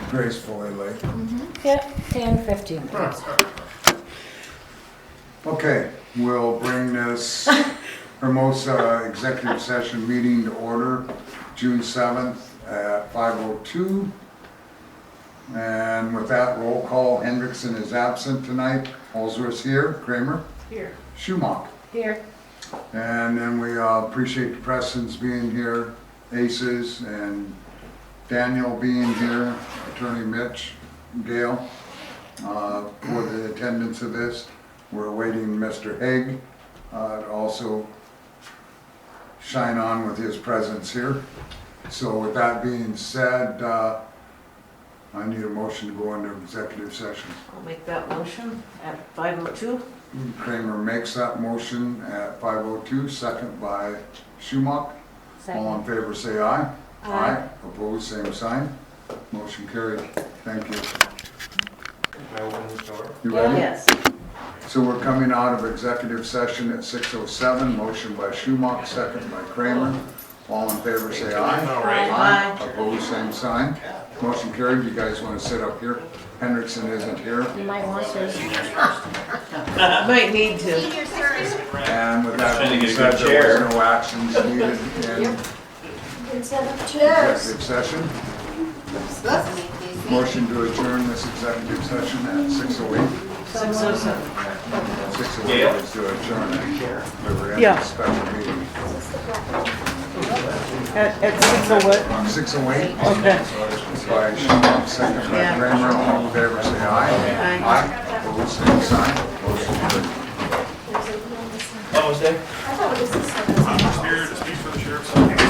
gracefully late. Yeah, 10, 15 minutes. Okay, we'll bring this Hermosa executive session meeting to order, June 7th at 5:02. And with that, roll call. Hendrickson is absent tonight. Holzer is here. Kramer? Here. Schumacher. Here. And then we appreciate the Prestons being here, Aces, and Daniel being here, Attorney Mitch, Gail, for the attendance of this. We're awaiting Mr. Haig to also shine on with his presence here. So with that being said, I need a motion to go into executive session. I'll make that motion at 5:02. Kramer makes that motion at 5:02, second by Schumacher. All in favor say aye. Aye. Opposed, same sign. Motion carried. Thank you. You ready? Yes. So we're coming out of executive session at 6:07. Motion by Schumacher, second by Kramer. All in favor say aye. Aye. Opposed, same sign. Motion carried. You guys want to sit up here? Hendrickson isn't here. You might want to. Might need to. And with that being said, there was no actions needed in executive session. Motion to adjourn this executive session at 6:08. 6:07. 6:08 is to adjourn it. We were in a special meeting. At 6:08? 6:08. Okay. By Schumacher, second by Yeah. Kramer. All in favor say aye. Aye. Opposed, same sign. Motion carried. I'm here to speak for the sheriff's office.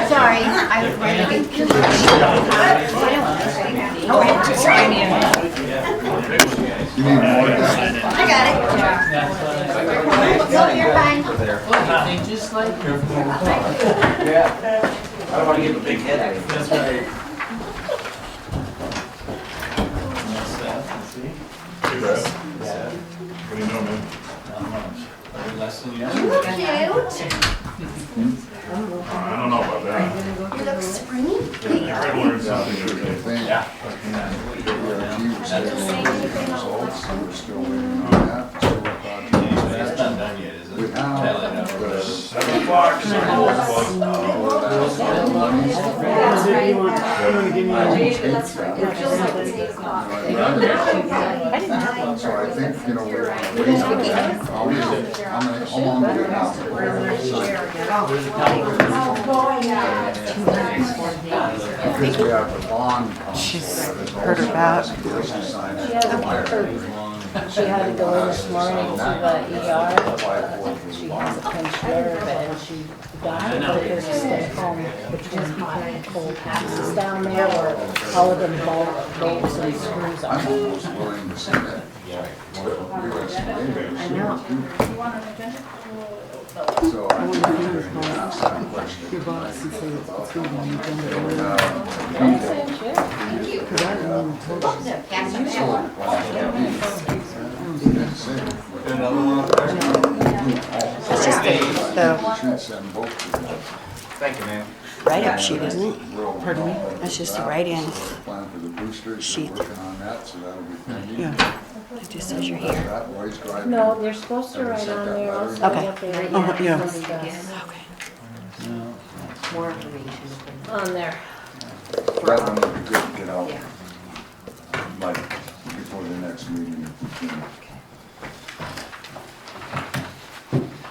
Sorry, I was ready to get You need more of that? I got it. No, you're fine. Just like. I don't want to give a big headache. That's right. What do you know, man? I don't know about that. You look springy. I learned something the other day. Yeah. Results, so we're still waiting on that. So we're about to- It's not done yet, is it? We have the 7 o'clock. 7 o'clock. So I think, you know, we're waiting on that. How long do we have? I think we have the bond. She's hurt her back. She had to go in this morning to the ER. She has a pinched nerve and she doctor told her to stay home between hot and cold passes down there where all of them bolts and screws I'm are. almost willing to say that. I know. So I think I'm going to ask that question. Your boss is saying it's going to be done. Because I haven't even told her. It's just the Thank you, man. write-up sheet, isn't it? Pardon me? That's just a write-in Plan for the boosters, sheet. working on that, so that'll be pending. Yeah. It just says you're here. That boy's driving. No, they're supposed to write on there also Okay. what they Oh, yeah. discuss Okay. More information. on there. That one would be good to get out, like, before the next meeting. if we can.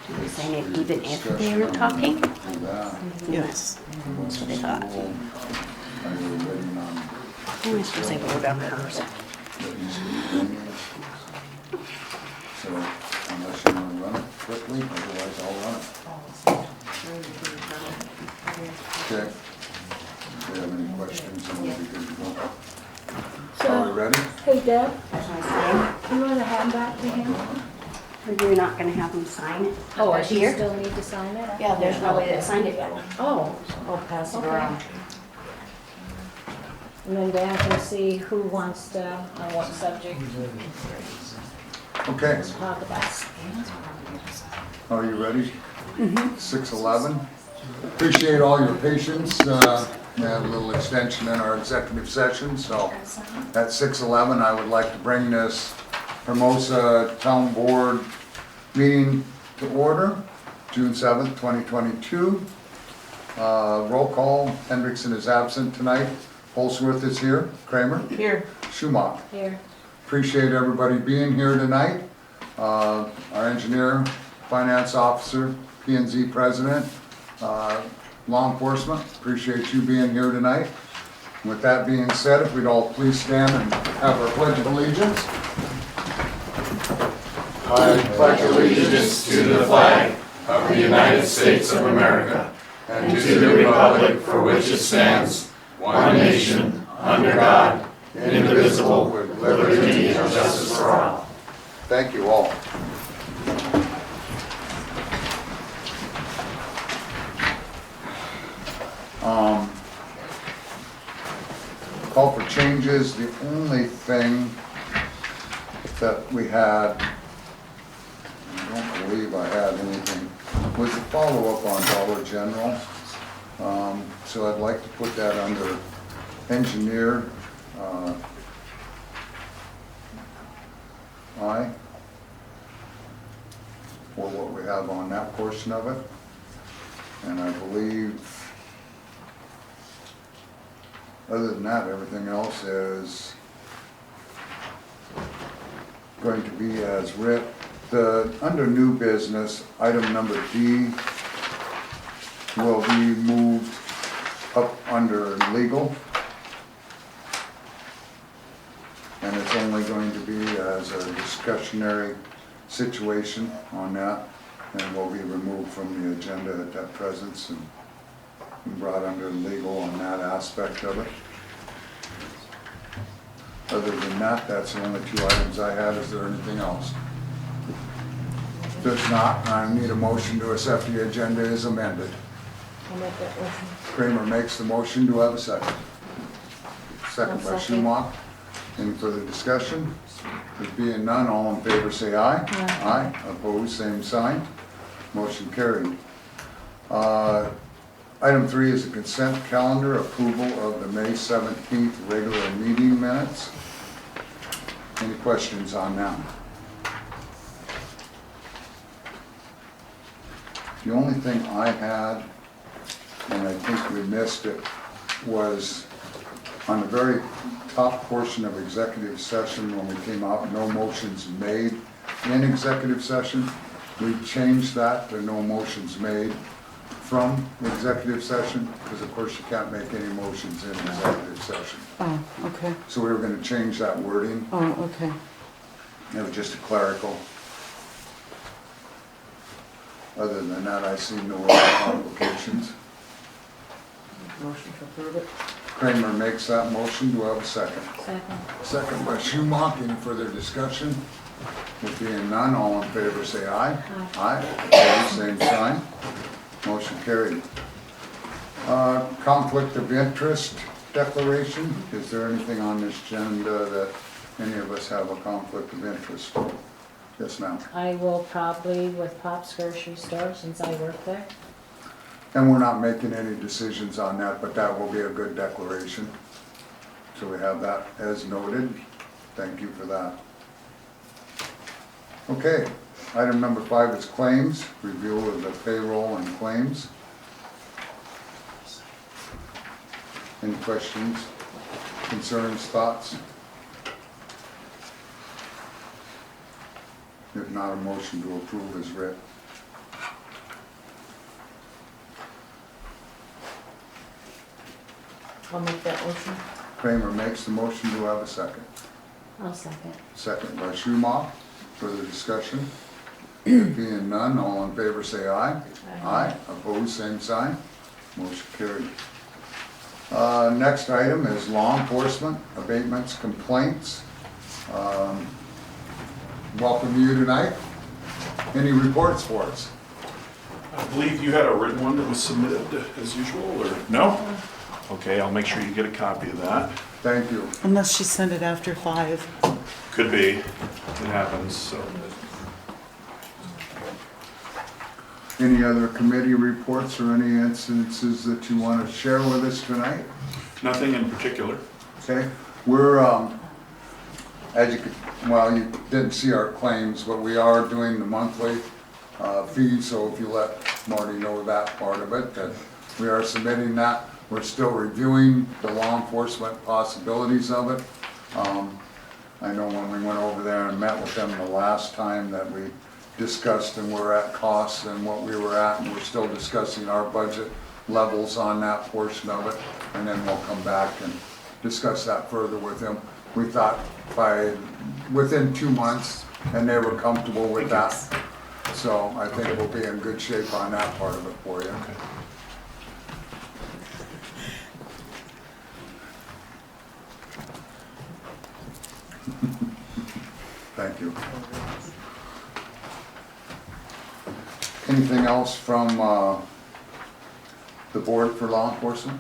Did they sign it even after they were talking? Do that. Yes. Once what I it's thought. full, and we're waiting on Who am I supposed to go down Hermosa? the East Virginia. So unless you want to run it quickly, otherwise I'll run it. Okay. If you have any questions, then we'll be good to go. Are we So, ready? hey Deb, you want to hand that to him? Or you're not gonna have them sign it? Oh, does he Here? still need to sign it? Yeah, there's no way to sign it yet. Oh, I'll pass it Okay. around. and then Dan can see who wants to, on what subject Okay, to talk about. are you ready? 6:11. Appreciate all your patience. We had a little extension in our executive session, so at 6:11, I would like to bring this Hermosa Town Board meeting to order, June 7th, 2022. Roll call, Hendrickson is absent tonight. Holsworth is here. Kramer? Here. Schumacher. Here. Appreciate everybody being here tonight. Our engineer, finance officer, P&Z president, law enforcement, appreciate you being here tonight. With that being said, if we'd all please stand and have our pledge of allegiance. I pledge allegiance to the flag of the United States of America and to the republic for which it stands, one nation, under God, indivisible, with liberty and justice for all. Thank you all. Call for changes. The only thing that we had, I don't believe I had anything, was a follow-up on Dollar General. So I'd like to put that under engineer. I, for what we have on that portion of it. And I believe, other than that, everything else is going to be as writ. Under new business, item number D will be moved up under legal. And it's only going to be as a discretionary situation on that, and will be removed from the agenda at that presence and brought under legal on that aspect of it. Other than that, that's the only two items I had. Is there anything else? If there's not, I need a motion to accept the agenda as amended. I'll make that motion. Kramer makes the motion. Do I have a second? Second by I'll second. Schumacher. Any further discussion? There being none, all in favor say aye. Aye. Aye. Opposed, same sign. Motion carried. Item 3 is the consent calendar, approval of the May 17th regular meeting minutes. Any questions on that? The only thing I had, and I think we missed it, was on the very top portion of executive session when we came out, no motions made in executive session. We changed that to no motions made from executive session, because of course you can't make any motions in executive session. Oh, okay. So we were going to change that wording. Oh, okay. It was just a clerical. Other than that, I see no other complications. Motion to approve it. Kramer makes that motion. Do I have a second? Second. Second by Schumacher. Any further discussion? There being none, all in favor say aye. Aye. Opposed, same sign. Motion carried. Conflict of interest declaration. Is there anything on this agenda that any of us have a conflict of interest? Yes, ma'am. I will probably with Pop's grocery store since I work there. And we're not making any decisions on that, but that will be a good declaration. So we have that as noted. Thank you for that. Okay, item number 5 is claims, review of the payroll and claims. Any questions, concerns, thoughts? If not, a motion to approve is read. I'll make that motion. Kramer makes the motion. Do I have a second? I'll second. Second by Schumacher. Further discussion? There being none, all in favor say aye. Aye. Opposed, same sign. Motion carried. Next item is law enforcement, abatements, complaints. Welcome you tonight. Any reports for us? I believe you had a written one that was submitted as usual, or no? Okay, I'll make sure you get a copy of that. Thank you. Unless she sent it after 5. Could be, it happens, so. Any other committee reports or any instances that you want to share with us tonight? Nothing in particular. Okay, we're, as you could, well, you didn't see our claims, but we are doing the monthly fee, so if you let Marty know that part of it, that we are submitting that. We're still reviewing the law enforcement possibilities of it. I know when we went over there and met with them the last time that we discussed and we're at costs and what we were at, and we're still discussing our budget levels on that portion of it, and then we'll come back and discuss that further with them. We thought within 2 months, and they were comfortable with that. So I think we'll be in good shape on that part of it for you. Okay. Thank you. Anything else from the board for law enforcement?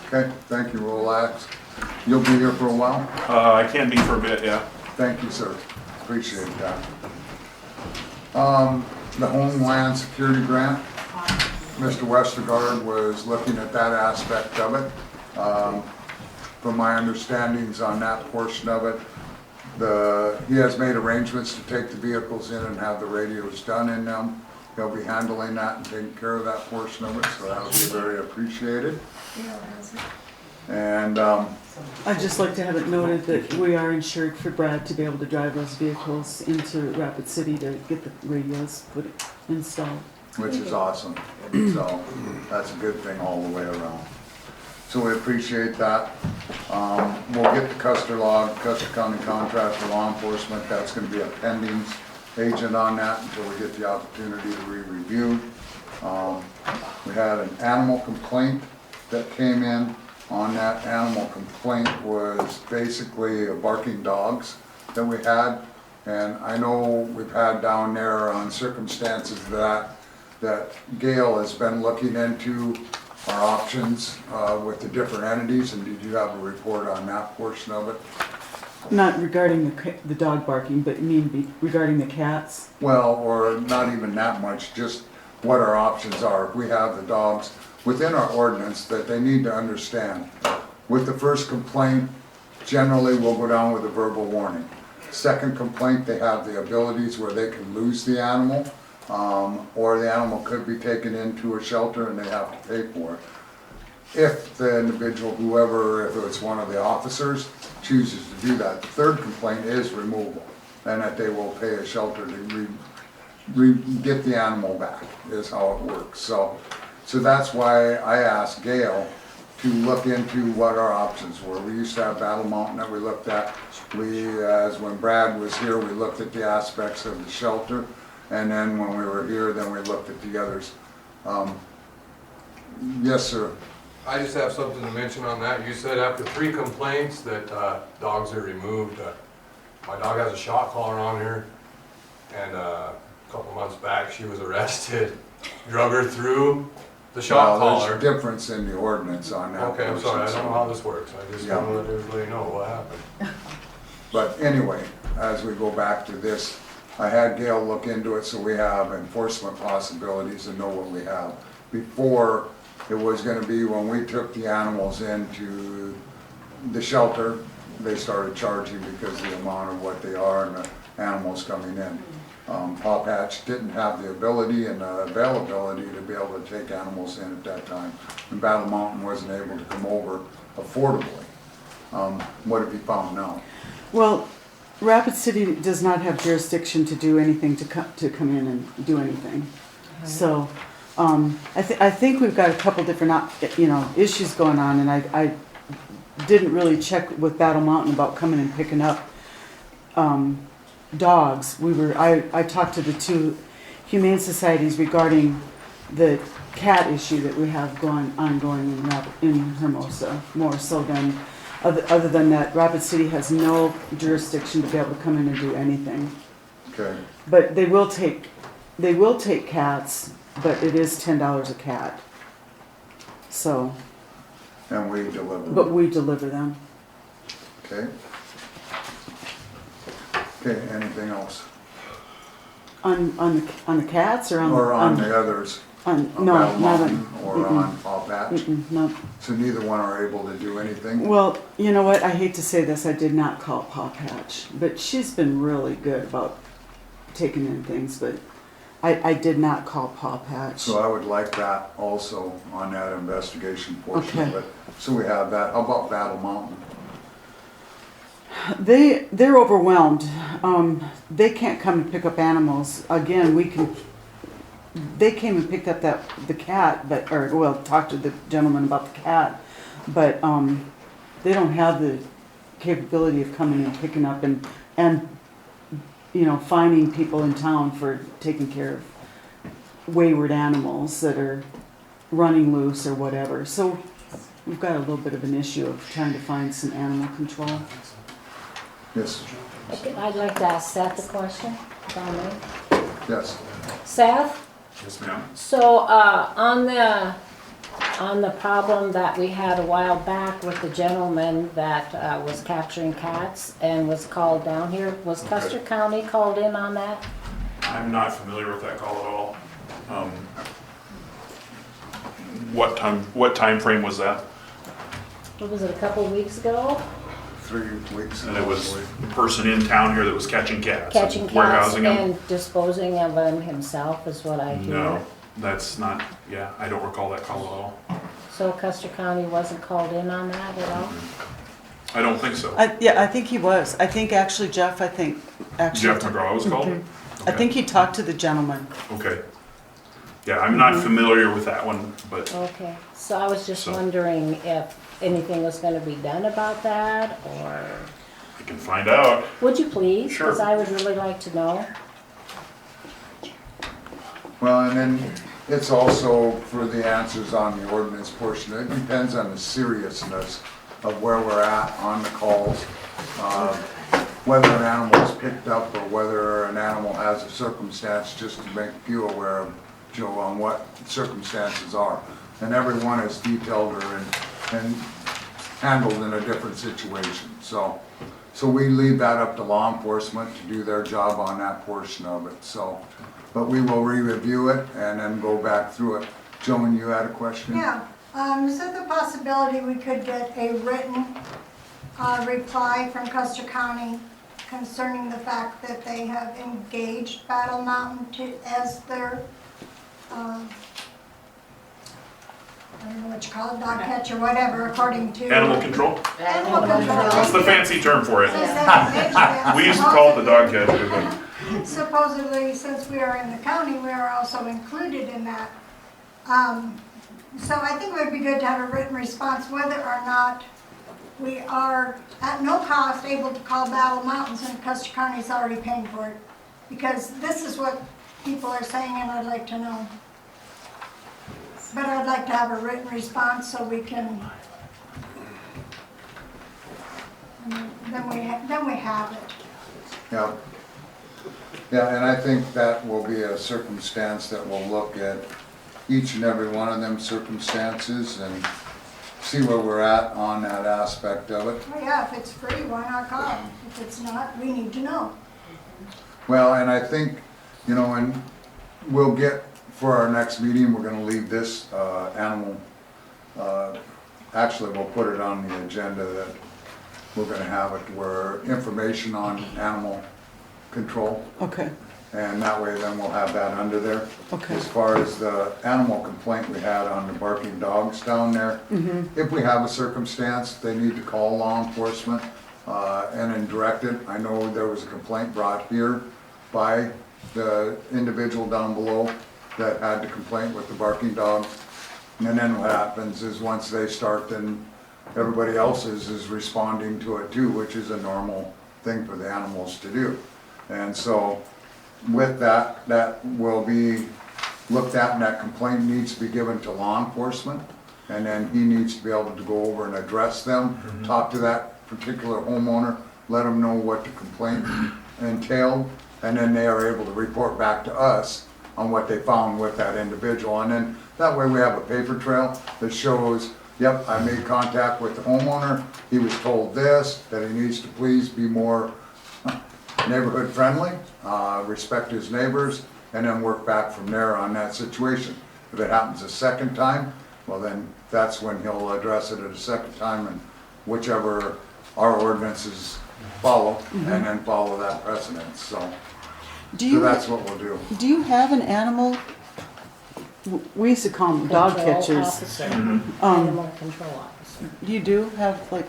Okay, thank you, relax. You'll be here for a while? I can be for a bit, yeah. Thank you, sir. Appreciate that. The Homeland Security Grant, Mr. Westergaard was looking at that aspect of it. From my understandings on that portion of it, he has made arrangements to take the vehicles in and have the radios done in them. He'll be handling that and taking care of that portion of it, so that'll be very appreciated. And I'd just like to have it noted that we are insured for Brad to be able to drive those vehicles into Rapid City to get the radios installed. which is awesome. So that's a good thing all the way around. So we appreciate that. We'll get the Custer County contract for law enforcement. That's gonna be a pending agent on that until we get the opportunity to re-review. We had an animal complaint that came in. On that animal complaint was basically barking dogs that we had. And I know we've had down there on circumstances that Gail has been looking into our options with the different entities. And did you have a report on that portion of it? Not regarding the dog barking, but you mean regarding the cats? Well, or not even that much, just what our options are. If we have the dogs within our ordinance, that they need to understand. With the first complaint, generally we'll go down with a verbal warning. Second complaint, they have the abilities where they can lose the animal, or the animal could be taken into a shelter and they have to pay for it. If the individual, whoever, if it's one of the officers, chooses to do that. The third complaint is removal, and that they will pay a shelter to get the animal back, is how it works. So that's why I asked Gail to look into what our options were. We used to have Battle Mountain that we looked at. As when Brad was here, we looked at the aspects of the shelter, and then when we were here, then we looked at the others. Yes, sir. I just have something to mention on that. You said after 3 complaints that dogs are removed. My dog has a shock collar on her, and a couple months back she was arrested. Drug her through the shock collar. There's a difference in the ordinance on that. Okay, I'm sorry, I don't know how this works. I just want to let everybody know what happened. But anyway, as we go back to this, I had Gail look into it so we have enforcement possibilities and know what we have. Before, it was gonna be when we took the animals into the shelter, they started charging because of the amount of what they are and the animals coming in. Paw Patch didn't have the ability and the availability to be able to take animals in at that time. And Battle Mountain wasn't able to come over affordably. What have you found now? Well, Rapid City does not have jurisdiction to do anything, to come in and do anything. So, I think we've got a couple different, issues going on, and I didn't really check with Battle Mountain about coming and picking up dogs. I talked to the 2 humane societies regarding the cat issue that we have ongoing in Hermosa, more so than other than that. Rapid City has no jurisdiction to be able to come in and do anything. Okay. But they will take cats, but it is $10 a cat. So. And we deliver. But we deliver them. Okay. Okay, anything else? On the cats or on? Or on the others, on- on no, Battle not Mountain on. or on Paw Patch. No. So neither one are able to do anything? Well, you know what, I hate to say this, I did not call Paw Patch, but she's been really good about taking in things, but I did not call Paw Patch. So I would like that also on that investigation portion of Okay. it. So we have that. How about Battle Mountain? They're overwhelmed. They can't come and pick up animals. Again, they came and picked up the cat, talked to the gentleman about the cat, but they don't have the capability of coming and picking up and finding people in town for taking care of wayward animals that are running loose or whatever. So we've got a little bit of an issue of trying to find some animal control. Yes, Okay, I'd like to ask Seth a question, if I may. yes. Seth, Yes, ma'am. so on the problem that we had a while back with the gentleman that was capturing cats and was called down here, was Custer County called in on that? I'm not familiar with that call at all. What time frame was that? What was it, a couple of weeks ago? 3 weeks. And it was a person in town here that was catching cats. Catching cats Warehousing them? and disposing of them himself is what I hear. No, that's not, yeah, I don't recall that call at all. So Custer County wasn't called in on that at all? I don't think so. I think he was. I think actually Jeff, Jeff McGraw was called? I think he talked to the gentleman. Okay. Yeah, I'm not familiar with that one, but Okay, so I was just So- wondering if anything was gonna be done about that, or, I can find out. would you please? Sure. Because I would really like to know. Well, and then it's also for the answers on the ordinance portion. It depends on the seriousness of where we're at on the calls. Whether an animal is picked up or whether an animal has a circumstance, just to make you aware of, Joe, on what circumstances are. And every one is detailed and handled in a different situation. So we leave that up to law enforcement to do their job on that portion of it. So, but we will re-review it and then go back through it. Joan, you had a question? Yeah, is there the possibility we could get a written reply from Custer County concerning the fact that they have engaged Battle Mountain as their, I don't know what you call it, dog catch or whatever, according to. Animal control? Animal control. That's the fancy term for it. Yeah. We used to call it the dog catcher, but Supposedly, since we are in the county, we are also included in that. So I think it would be good to have a written response whether or not we are at no cost able to call Battle Mountains and Custer County is already paying for it. Because this is what people are saying and I'd like to know. But I'd like to have a written response so we can, then we have it. Yeah. Yeah, and I think that will be a circumstance that we'll look at each and every one of them circumstances and see where we're at on that aspect of it. Well, yeah, if it's free, why not call? If it's not, we need to know. Well, and I think, and we'll get, for our next meeting, we're gonna leave this animal, actually, we'll put it on the agenda that we're gonna have it where information on animal control. Okay, And that way then we'll have that under there. Okay. As far as the animal complaint we had on the barking dogs down there, if we have a circumstance, they need to call law enforcement and then direct it. I know there was a complaint brought here by the individual down below that had the complaint with the barking dog. And then what happens is once they start, then everybody else is responding to it too, which is a normal thing for the animals to do. And so with that, that will be looked at and that complaint needs to be given to law enforcement. And then he needs to be able to go over and address them, talk to that particular homeowner, let them know what the complaint entailed. And then they are able to report back to us on what they found with that individual. And then that way we have a paper trail that shows, yep, I made contact with the homeowner. He was told this, that he needs to please be more neighborhood friendly, respect his neighbors, and then work back from there on that situation. If it happens a second time, well then, that's when he'll address it at a second time, and whichever our ordinances follow, and then follow that precedence, so. Do So you, that's what we'll do. do you have an animal, we used to call them dog Control catchers. officer, Um, Animal control officer. You do have like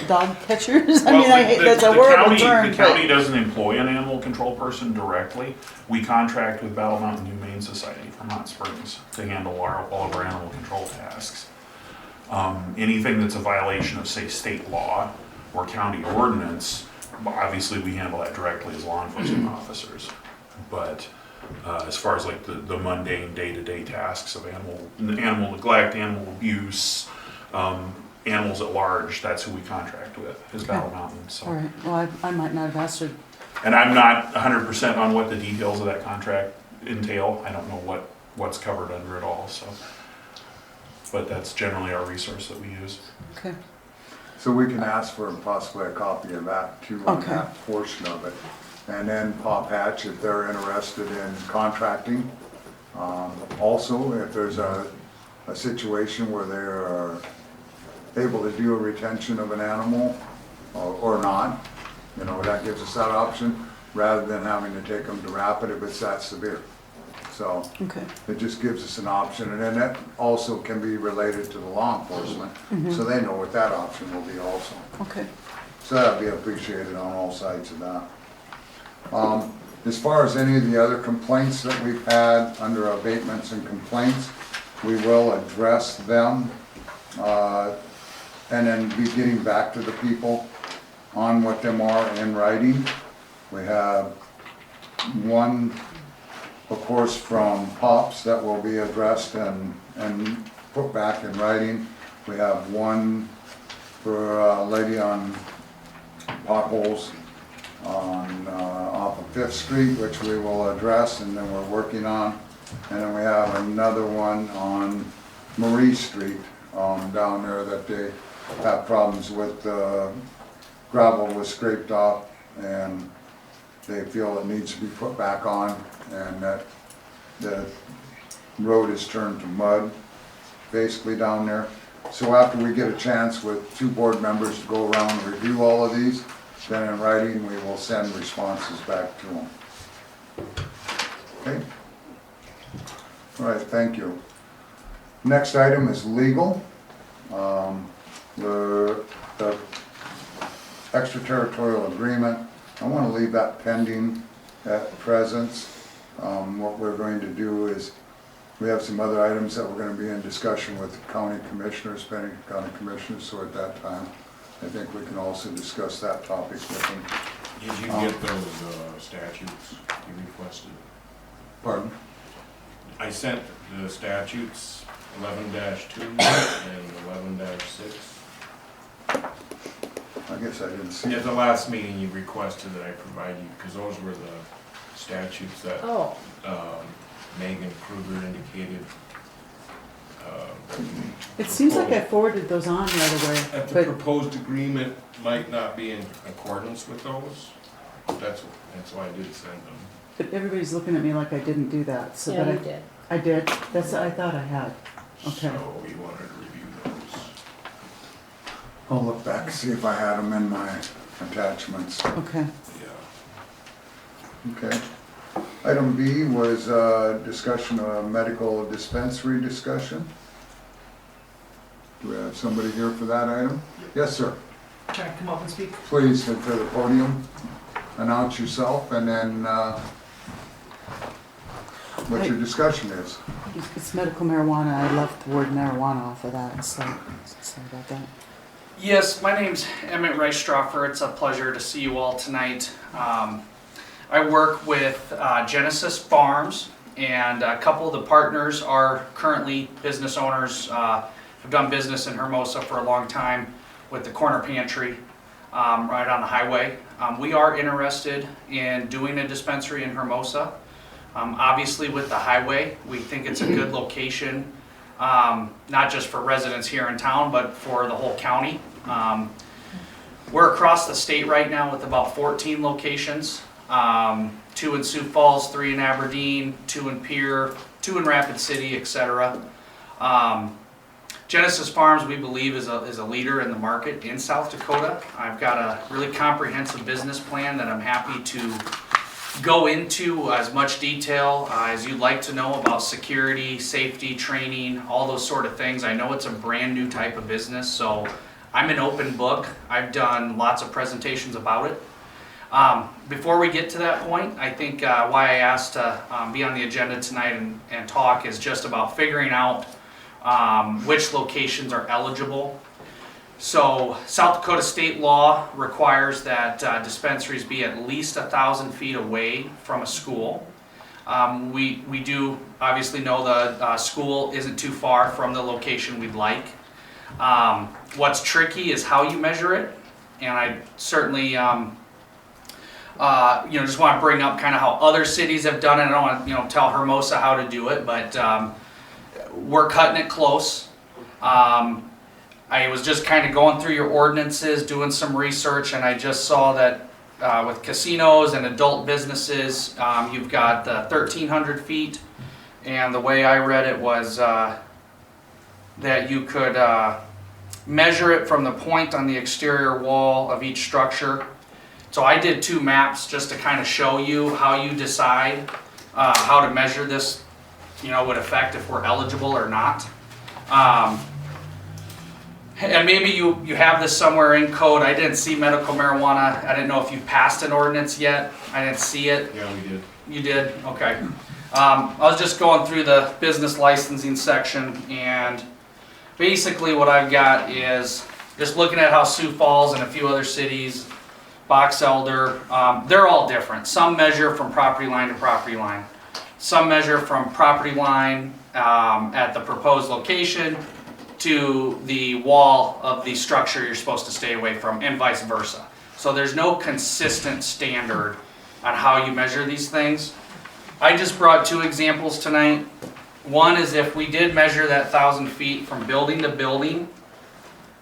dog catchers? I Well, mean, I hate, the- that's a the horrible county- term, The county but, doesn't employ an animal control person directly. We contract with Battle Mountain Humane Society from Hot Springs to handle all of our animal control tasks. Anything that's a violation of, say, state law or county ordinance, obviously we handle that directly as law enforcement officers. But as far as like the mundane day-to-day tasks of animal neglect, animal abuse, animals at large, that's who we contract with, is Battle Mountain, so. all right, well, I might not have asked her. And I'm not 100% on what the details of that contract entail. I don't know what's covered under it all, so. But that's generally our resource that we use. Okay, So we can ask for possibly a copy of that too, on Okay. that portion of it. And then Paw Patch, if they're interested in contracting. Also, if there's a situation where they are able to do a retention of an animal or not, you know, that gives us that option, rather than having to take them to Rapid if it's that severe. So okay, it just gives us an option, and then that also can be related to the law enforcement, so they know what that option will be also. okay. So that'd be appreciated on all sides of that. As far as any of the other complaints that we've had under abatements and complaints, we will address them, and then be getting back to the people on what them are in writing. We have one, of course, from Pops that will be addressed and put back in writing. We have one for a lady on potholes on, off of Fifth Street, which we will address and then we're working on. And then we have another one on Marie Street, down there that they have problems with, gravel was scraped off and they feel it needs to be put back on, and that the road is turned to mud, basically down there. So after we get a chance with 2 board members to go around and review all of these, then in writing, we will send responses back to them. Okay? All right, thank you. Next item is legal. The extraterritorial agreement, I want to leave that pending at present. What we're going to do is, we have some other items that we're going to be in discussion with the county commissioners, Pennington County Commissioners, so at that time, I think we can also discuss that topic with them. Did you get those statutes you requested? Pardon? I sent the statutes 11-2 and 11-6. I guess I didn't see At it. the last meeting, you requested that I provide you, because those were the statutes that Oh, Megan Kruger indicated. It seems like I forwarded those on right away, That the but, proposed agreement might not be in accordance with those. That's why I did send them. but everybody's looking at me like I didn't do that, so yeah, that you did. I did, that's, I thought I had, okay. So you wanted to review those. I'll look back, see if I had them in my attachments. Okay, Yeah. Okay. Item B was discussion of medical dispensary discussion. Do we have somebody here for that item? Yes, sir. Can I come up and speak? Please head to the podium, announce yourself, and then what your discussion is. it's medical marijuana, I left the word marijuana off of that, so, sorry about that. Yes, my name's Emmett Reichstroffer. It's a pleasure to see you all tonight. I work with Genesis Farms, and a couple of the partners are currently business owners. Have done business in Hermosa for a long time with the Corner Pantry right on the highway. We are interested in doing a dispensary in Hermosa. Obviously with the highway, we think it's a good location, not just for residents here in town, but for the whole county. We're across the state right now with about 14 locations. 2 in Sioux Falls, 3 in Aberdeen, 2 in Pierre, 2 in Rapid City, etc. Genesis Farms, we believe, is a leader in the market in South Dakota. I've got a really comprehensive business plan that I'm happy to go into as much detail as you'd like to know about security, safety, training, all those sort of things. I know it's a brand new type of business, so I'm an open book. I've done lots of presentations about it. Before we get to that point, I think why I asked to be on the agenda tonight and talk is just about figuring out which locations are eligible. So South Dakota state law requires that dispensaries be at least 1,000 feet away from a school. We do obviously know the school isn't too far from the location we'd like. What's tricky is how you measure it, and I certainly just want to bring up kind of how other cities have done it. I don't want to tell Hermosa how to do it, but we're cutting it close. I was just kind of going through your ordinances, doing some research, and I just saw that with casinos and adult businesses, you've got 1,300 feet, and the way I read it was that you could measure it from the point on the exterior wall of each structure. So I did 2 maps just to kind of show you how you decide how to measure this, would affect if we're eligible or not. And maybe you have this somewhere in code. I didn't see medical marijuana. I didn't know if you passed an ordinance yet. I didn't see it. Yeah, we did. You did? Okay. I was just going through the business licensing section, and basically what I've got is just looking at how Sioux Falls and a few other cities, Box Elder, they're all different. Some measure from property line to property line. Some measure from property line at the proposed location to the wall of the structure you're supposed to stay away from, and vice versa. So there's no consistent standard on how you measure these things. I just brought 2 examples tonight. One is if we did measure that 1,000 feet from building to building,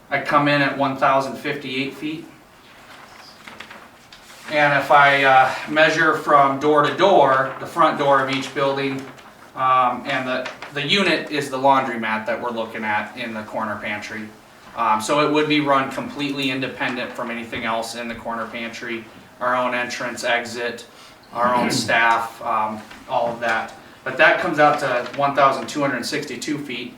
I'd come in at 1,058 feet. And if I measure from door to door, the front door of each building, and the unit is the laundromat that we're looking at in the corner pantry. So it would be run completely independent from anything else in the corner pantry. Our own entrance, exit, our own staff, all of that. But that comes out to 1,262 feet.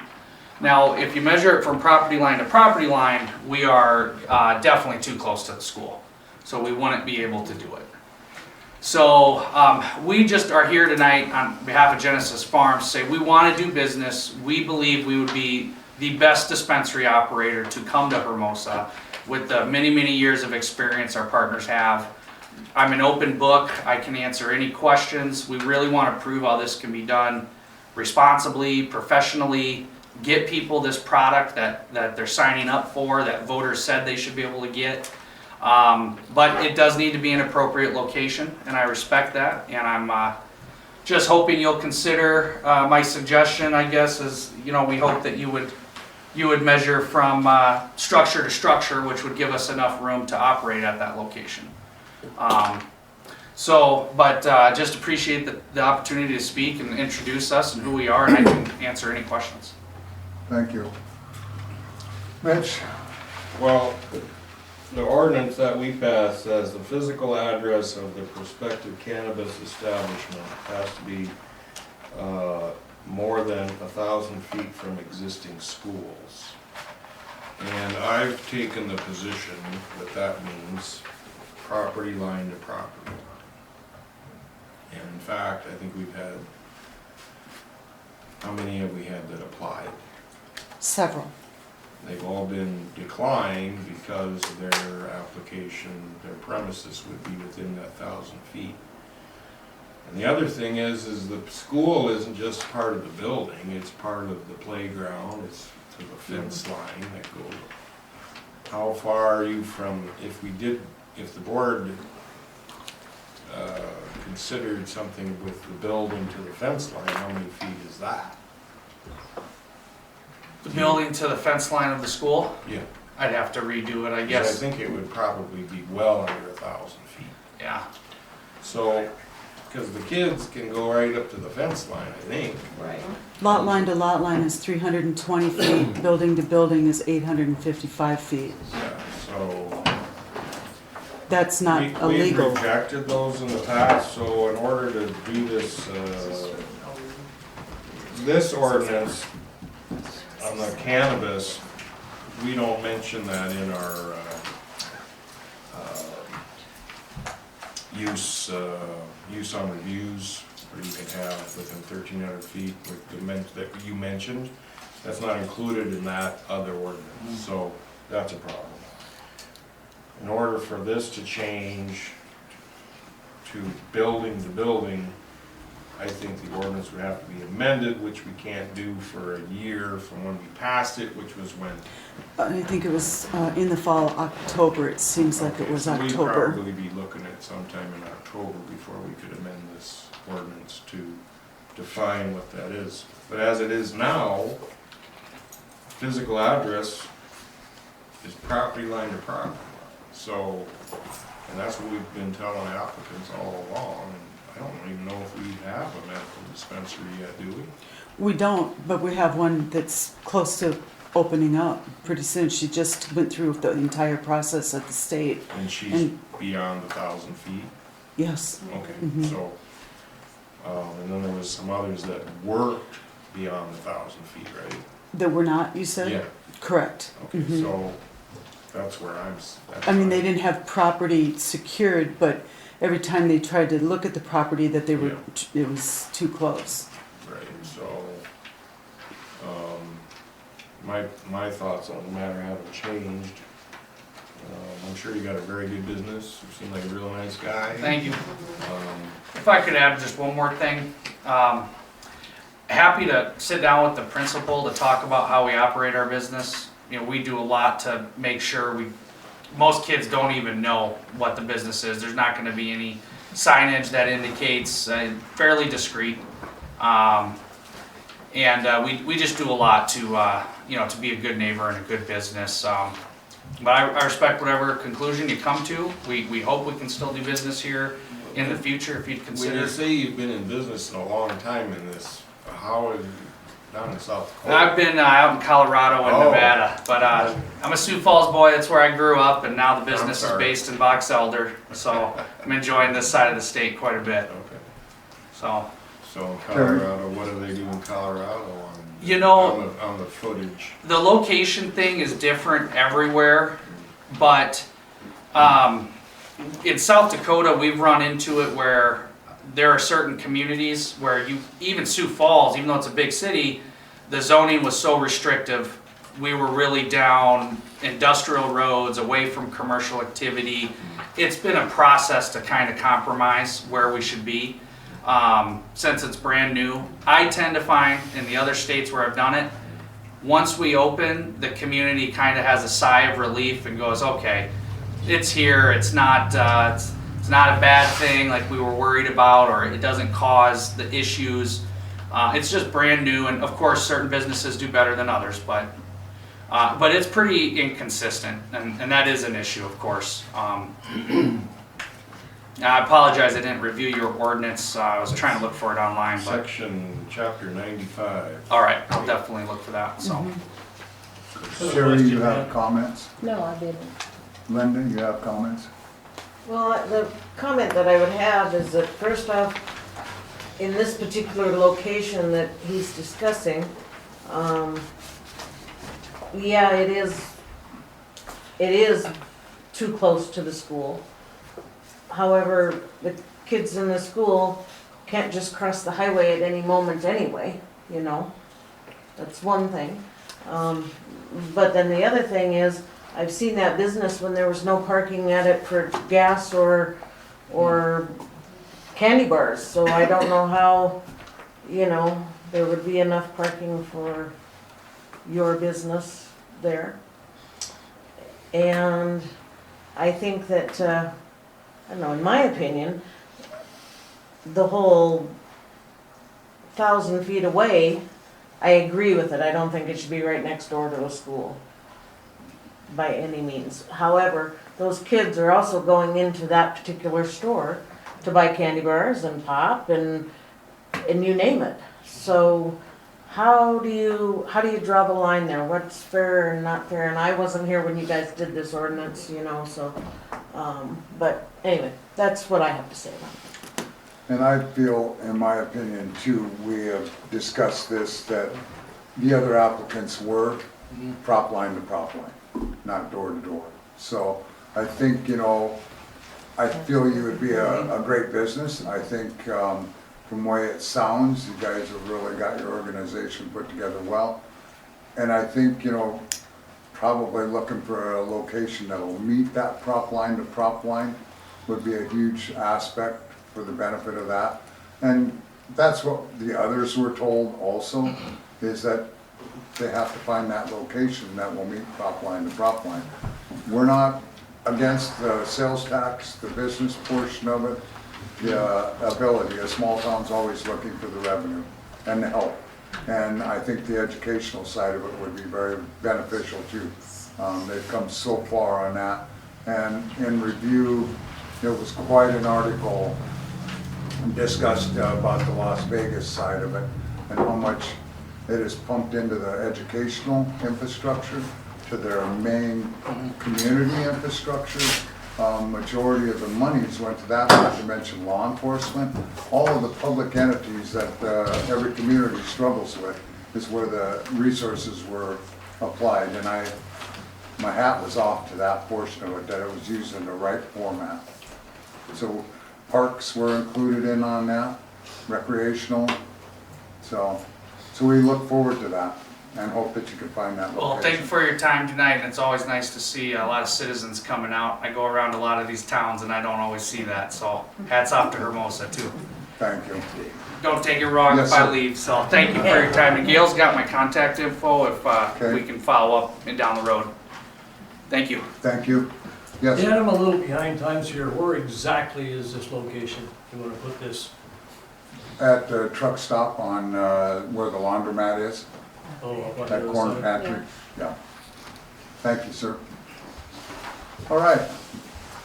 Now, if you measure it from property line to property line, we are definitely too close to the school. So we wouldn't be able to do it. So we just are here tonight on behalf of Genesis Farms to say we want to do business. We believe we would be the best dispensary operator to come to Hermosa with the many, many years of experience our partners have. I'm an open book. I can answer any questions. We really want to prove how this can be done responsibly, professionally, get people this product that they're signing up for, that voters said they should be able to get. But it does need to be an appropriate location, and I respect that, and I'm just hoping you'll consider my suggestion, I guess, is, we hope that you would measure from structure to structure, which would give us enough room to operate at that location. Just appreciate the opportunity to speak and introduce us and who we are, and I can answer any questions. Thank you. Mitch? Well, the ordinance that we passed says the physical address of the prospective cannabis establishment has to be more than 1,000 feet from existing schools. And I've taken the position that means property line to property line. And in fact, I think we've had, how many have we had that applied? Several. They've all been declined because their application, their premises would be within that 1,000 feet. And the other thing is the school isn't just part of the building, it's part of the playground, it's to the fence line that goes. How far are you from, if the board considered something with the building to the fence line, how many feet is that? The building to the fence line of the school? Yeah. I'd have to redo it, I 'Cause guess. I think it would probably be well under 1,000 feet. Yeah, So, because the kids can go right up to the fence line, I think. Right. Lot line to lot line is 320 feet, building to building is 855 feet. Yeah, so. That's not We've illegal. rejected those in the past, so in order to do this, this ordinance on the cannabis, we don't mention that in our, use on reviews, or you can have within 1,300 feet with the that you mentioned. That's not included in that other ordinance, so that's a problem. In order for this to change to building, I think the ordinance would have to be amended, which we can't do for a year from when we passed it, which was when. I think it was in the fall, October, it seems like it was So we'd October. probably be looking at sometime in October before we could amend this ordinance to define what that is. But as it is now, physical address is property line to property line. So, and that's what we've been telling applicants all along, and I don't even know if we have a medical dispensary yet, do we? We don't, but we have one that's close to opening up pretty soon. She just went through the entire process at the state. And she's And- beyond 1,000 feet? Yes. Okay, Mhm. so, and then there was some others that worked beyond 1,000 feet, right? That were not, you said? Yeah, Correct. okay, Mhm. so that's where I mean, they didn't have property secured, but every time they tried to look at the property that they were, it was too close. Right, so, my thoughts on the matter haven't changed. I'm sure you got a very good business, you seem like a real nice guy. thank you. Um, If I could add just one more thing, happy to sit down with the principal to talk about how we operate our business. You know, we do a lot to make sure most kids don't even know what the business is. There's not gonna be any signage that indicates, fairly discreet. We just do a lot to, to be a good neighbor and a good business. But I respect whatever conclusion you come to. We hope we can still do business here in the future if you'd When consider. you say you've been in business in a long time in this, how is, down in South Dakota? I've been out in Colorado and Oh. Nevada, but I'm a Sioux Falls boy. That's where I grew up, and now the business is sorry. based in Box Elder. So I'm enjoying this side of the state quite a bit. Okay, So so in Colorado, what do they do in Colorado on? You know- On the footage? the location thing is different everywhere, but in South Dakota we've run into it where there are certain communities where even Sioux Falls, even though it's a big city, the zoning was so restrictive. We were really down industrial roads, away from commercial activity. It's been a process to kind of compromise where we should be since it's brand new. I tend to find in the other states where I've done it, once we open, the community kind of has a sigh of relief and goes, okay, it's here, it's not a bad thing like we were worried about, or it doesn't cause the issues. It's just brand new, and of course certain businesses do better than others, but it's pretty inconsistent, and that is an issue, of course. I apologize I didn't review your ordinance. I was trying to look for it online, but Chapter 95. all right, I'll definitely look for that. So Sherry, you have comments? No, I didn't. Linda, you have comments? Well, the comment that I would have is that first off, in this particular location that he's discussing, yeah, it is too close to the school. However, the kids in the school can't just cross the highway at any moment anyway, you know? That's one thing. But then the other thing is, I've seen that business when there was no parking at it for gas or candy bars, so I don't know how, there would be enough parking for your business there. And I think that, I don't know, in my opinion, the whole 1,000 feet away, I agree with it. I don't think it should be right next door to a school. by any means. However, those kids are also going into that particular store to buy candy bars and pop and you name it. So how do you draw the line there? What's fair and not fair? And I wasn't here when you guys did this ordinance, you know, so, but anyway, that's what I have to say about it. And I feel, in my opinion too, we have discussed this, that the other applicants were prop line to prop line, not door to door. So I think, you know, I feel you would be a great business. I think from the way it sounds, you guys have really got your organization put together well. And I think, you know, probably looking for a location that will meet that prop line to prop line would be a huge aspect for the benefit of that. And that's what the others were told also, is that they have to find that location that will meet prop line to prop line. We're not against the sales tax, the business portion of it, the ability. A small town's always looking for the revenue and the help. And I think the educational side of it would be very beneficial too. They've come so far on that. And in review, there was quite an article discussed about the Las Vegas side of it and how much it is pumped into the educational infrastructure to their main community infrastructure. Majority of the monies went to that, not to mention law enforcement. All of the public entities that every community struggles with is where the resources were applied. And my hat was off to that portion of it, that it was used in the right format. So parks were included in on that, recreational. So we look forward to that and hope that you can find that location. Well, thank you for your time tonight, and it's always nice to see a lot of citizens coming out. I go around a lot of these towns and I don't always see that, so hats off to Hermosa too. Thank you. Don't take it wrong Yes, if I sir. leave, so thank you for your time. And Gail's got my contact info if Okay. we can follow up and down the road. Thank you. Thank you. Yes, Dan, I'm a little behind times here. Where exactly is this location? You want to put this? at the truck stop on where the laundromat is, Oh, up on the that other corner side? pantry. Yeah. Thank you, sir. All right.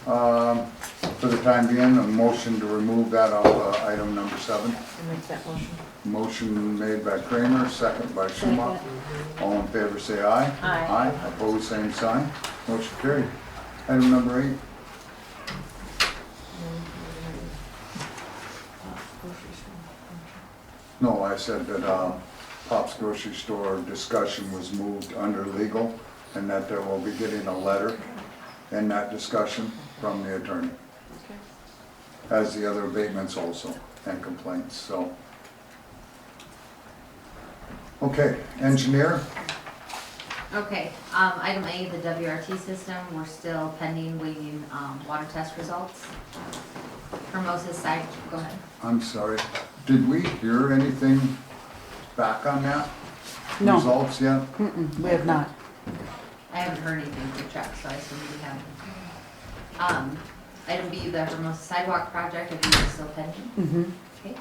For the time being, a motion to remove that off item number 7. I make that motion. Motion made by Kramer, second by Schumacher. All in favor say aye. Aye. Aye, opposed, same sign. Motion carried. Item number 8. No, I said that Pop's grocery store discussion was moved under legal and that there will be getting a letter in that discussion from the attorney. As the other abatements also and complaints, so. Okay, engineer, Okay, item A, the WRT system, we're still pending, waiting, water test results. Hermosa side, go ahead. I'm sorry, did we hear anything back on that? No. Results yet? We have not. I haven't heard anything from Chuck, so I assume we haven't. Item B, the Hermosa sidewalk project, I think is still pending. Okay.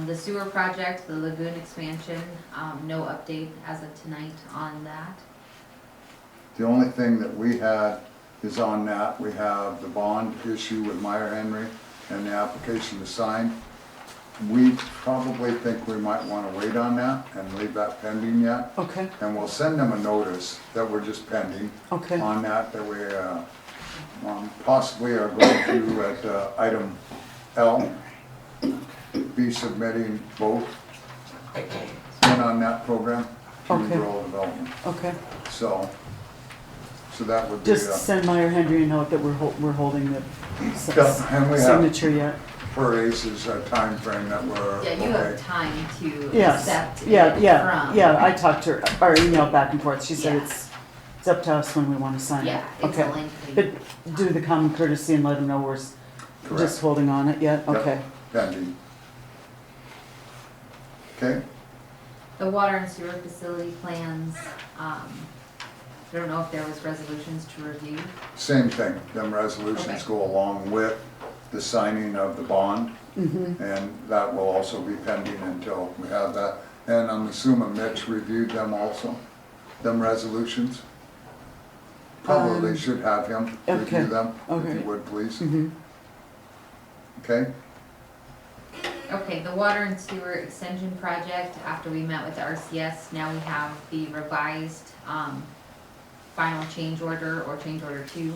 The sewer project, the lagoon expansion, no update as of tonight on that. The only thing that we had is on that, we have the bond issue with Meyer Henry and the application to sign. We probably think we might want to wait on that and leave that pending yet. Okay, And we'll send them a notice that we're just pending okay, on that we possibly are going to, at item L, be submitting both in on that program to Okay. rural development. okay. So that would be, Just send Meyer-Henry a note that we're holding the yeah, and we have signature yet. per ACE's time frame that we're, Yeah, you okay. have time to Yes, accept yeah, it yeah, from. yeah, I talked to her, or emailed back and forth, she said Yeah. it's up to us when we wanna sign it. Yeah, it's Okay. a lengthy. But do the common courtesy and let them know we're just Correct. holding on it yet, Yep. okay. Pending. Okay, The water and sewer facility plans, I don't know if there was resolutions to review. same thing, them resolutions Okay. go along with the signing of the bond. And that will also be pending until we have that. And I'm assuming Mitch reviewed them also, them resolutions? Probably should have him okay, review them, if okay. you would, please. Mm-hmm. Okay? Okay, the water and sewer extension project, after we met with the RCS, now we have the revised, final change order or change order 2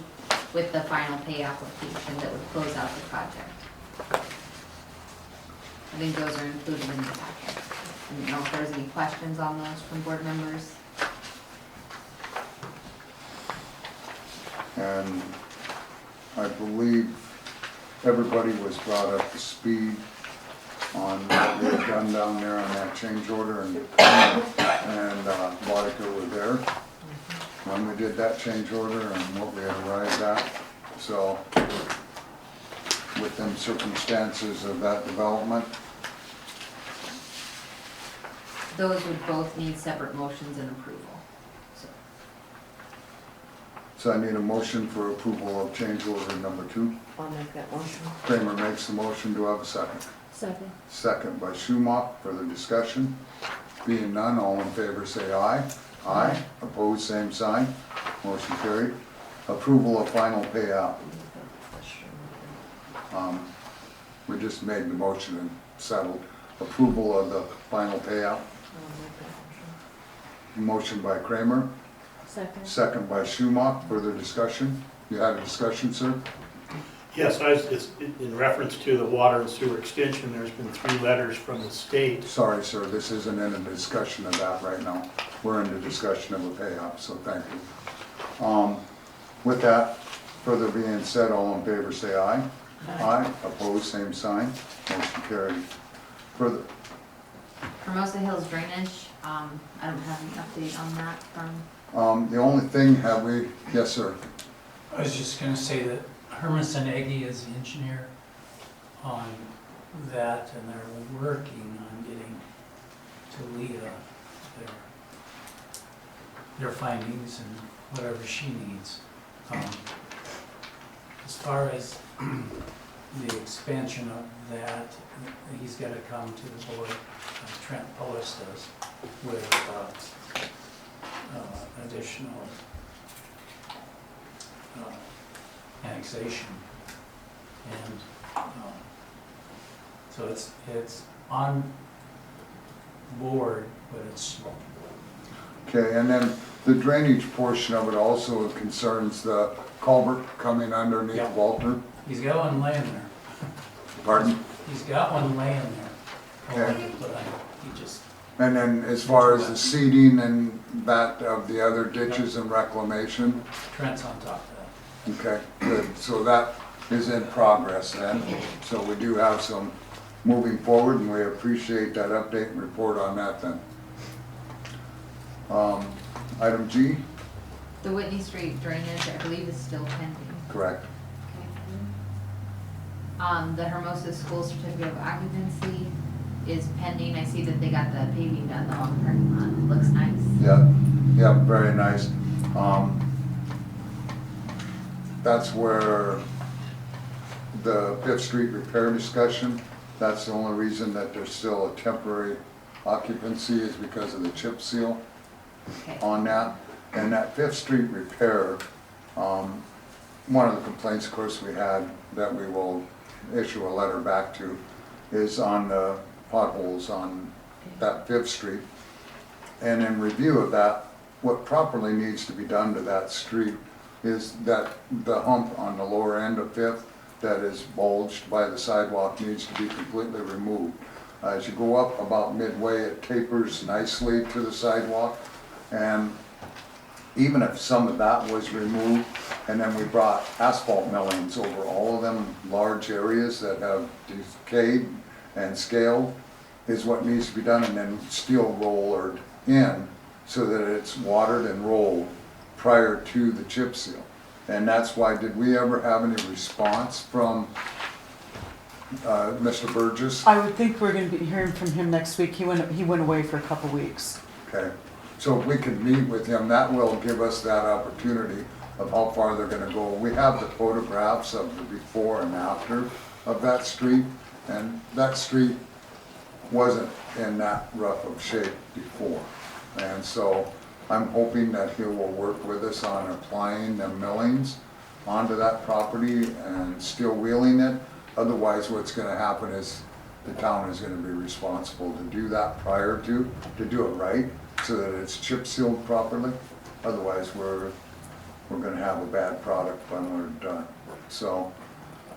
with the final pay application that would close out the project. I think those are included in the packet. I don't know if there's any questions on those from board members. And I believe everybody was brought up to speed on what we had done down there on that change order, and Monica were there when we did that change order and what we had arrived at. So with them circumstances of that development, Those would both need separate motions and approval. so I need a motion for approval of change order number 2. I'll make that motion. Kramer makes the motion. Do I have a second? Second. Second by Schumacher. Further discussion? Being none, all in favor say aye. Aye. Opposed, same sign. Motion carried. Approval of final payout. We just made the motion and settled. Approval of the final payout. Motion by Kramer, Second. second by Schumacher. Further discussion? You had a discussion, sir? Yes, it's in reference to the water and sewer extension. There's been 3 letters from the state. Sorry, sir, this isn't in a discussion of that right now. We're in the discussion of a payout, so thank you. With that, further being said, all in favor say aye. Aye. Opposed, same sign. Motion carried. Further, Hermosa Hills drainage, I don't have any update on that from, the only thing have we, yes, sir. I was just gonna say that Hermosa Nagy is the engineer on that, and they're working on getting to Leah their findings and whatever she needs. As far as the expansion of that, he's gotta come to the board, Trent Pullis does, with additional annexation. And so it's on board, but it's slow. Okay, and then the drainage portion of it also concerns the culvert coming underneath Yeah. Walter. He's got one laying there. Pardon? He's got one laying there. Okay. But he just, And then as far as the seeding and that of the other ditches and reclamation, Trent's on top of that. okay, good. So that is in progress then. So we do have some moving forward, and we appreciate that update and report on that then. Item G, the Whitney Street drainage, I believe is still pending. correct. The Hermosa School Certificate of Occupancy is pending. I see that they got the paving done though on the parking lot. It looks nice. Yeah, yeah, very nice. That's where the 5th Street repair discussion, that's the only reason that there's still a temporary occupancy is because of the chip seal Okay. on that. And that 5th Street repair, one of the complaints, of course, we had that we will issue a letter back to is on the potholes on that 5th Street. And in review of that, what properly needs to be done to that street is that the hump on the lower end of 5th that is bulged by the sidewalk needs to be completely removed. As you go up about midway, it tapers nicely to the sidewalk, and even if some of that was removed, and then we brought asphalt millings over all of them large areas that have decayed and scaled, is what needs to be done, and then steel rollered in so that it's watered and rolled prior to the chip seal. And that's why, did we ever have any response from Mr. Burgess? I would think we're gonna be hearing from him next week. He went away for a couple weeks. Okay, so if we could meet with him, that will give us that opportunity of how far they're gonna go. We have the photographs of the before and after of that street, and that street wasn't in that rough of shape before. And so I'm hoping that he will work with us on applying the millings onto that property and steel wheeling it. Otherwise, what's gonna happen is the town is gonna be responsible to do that prior to do it right, so that it's chip sealed properly. Otherwise, we're gonna have a bad product when we're done. So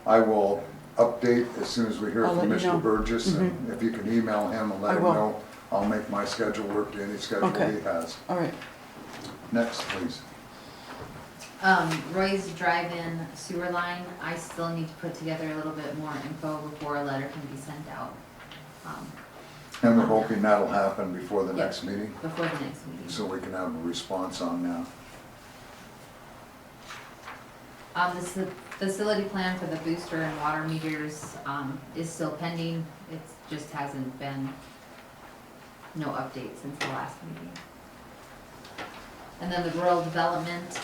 I will update as soon as we hear I'll from let you Mr. know. Burgess, and if you can email him and let I him will. know, I'll make my schedule work to any schedule Okay. he has. All right. Next, please. Roy's drive-in sewer line, I still need to put together a little bit more info before a letter can be sent out. And we're hoping that'll happen before the Yeah. next meeting, Before the next meeting. so we can have a response on that. The facility plan for the booster and water meters, is still pending. It just hasn't been, no update since the last meeting. And then the rural development,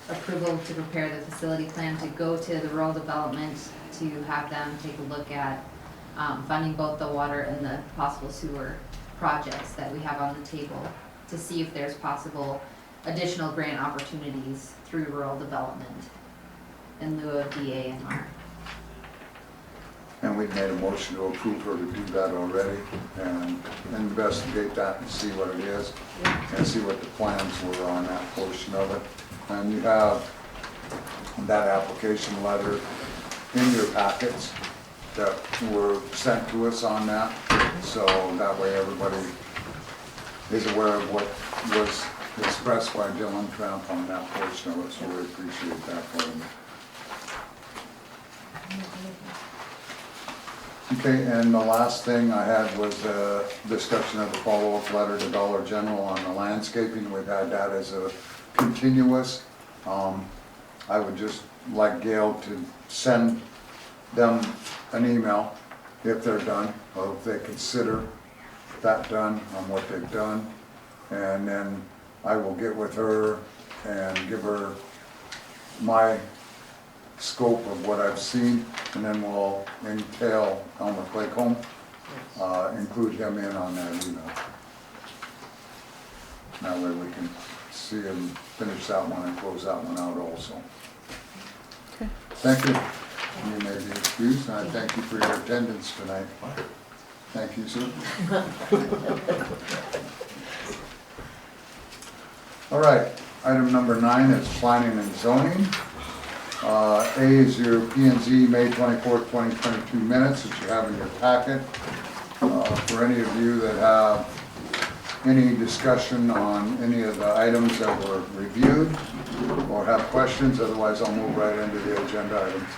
approval to prepare the facility plan to go to the rural development to have them take a look at, funding both the water and the possible sewer projects that we have on the table to see if there's possible additional grant opportunities through rural development in lieu of DANR. And we've made a motion to approve her to do that already and investigate that and see what it is and see what the plans were on that portion of it. And you have that application letter in your packets that were sent to us on that. So that way everybody is aware of what was expressed by Dylan Tramp on that portion of it, so we appreciate that for him. Okay, and the last thing I had was a discussion of the follow-up letter to Dollar General on the landscaping. We've had that as a continuous. I would just like Gail to send them an email if they're done, or if they consider that done on what they've done. And then I will get with her and give her my scope of what I've seen, and then we'll entail Elmer Claycomb, include him in on that email. That way we can see him finish that one and close that one out also. Okay. Thank you. You may be excused, and I thank you for your attendance tonight. Thank you, sir. All right, item number 9 is planning and zoning. A is your P and Z May 24th, 2022 minutes that you have in your packet. For any of you that have any discussion on any of the items that were reviewed or have questions, otherwise I'll move right into the agenda items.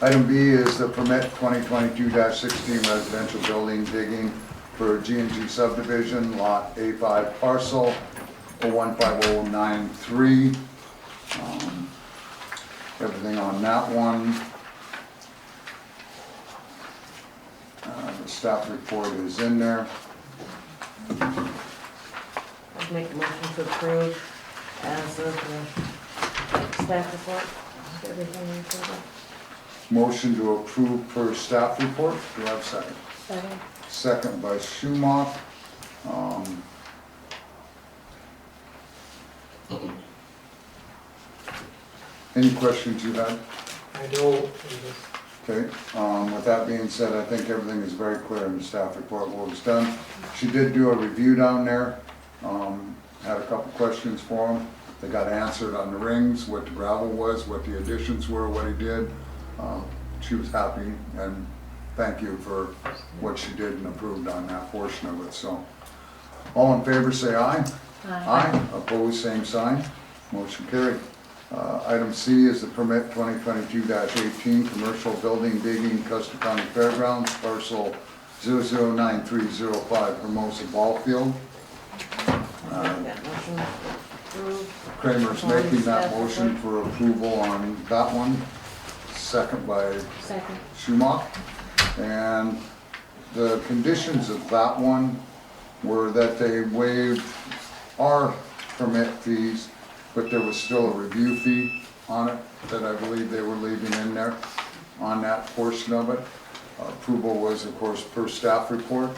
Item B is the permit 2022-16 residential building digging for G&G subdivision, lot A5 parcel 015093. Everything on that one. The staff report is in there. I'd make a motion to approve as of the staff report, everything included. Motion to approve per staff report. Do I have a second? Second. Second by Schumacher. Any questions you had? I don't. Okay, with that being said, I think everything is very clear in the staff report what was done. She did do a review down there, had a couple questions for him. They got answered on the rings, what the gravel was, what the additions were, what he did. She was happy, and thank you for what she did and approved on that portion of it, so. All in favor say aye. Aye. Opposed, same sign. Motion carried. Item C is the permit 2022-18 commercial building digging Custer County Fairgrounds, parcel 009305 Hermosa Ball Field. Kramer's making that motion for approval on that one. Second by Second. Schumacher. And the conditions of that one were that they waived our permit fees, but there was still a review fee on it that I believe they were leaving in there on that portion of it. Approval was, of course, per staff report.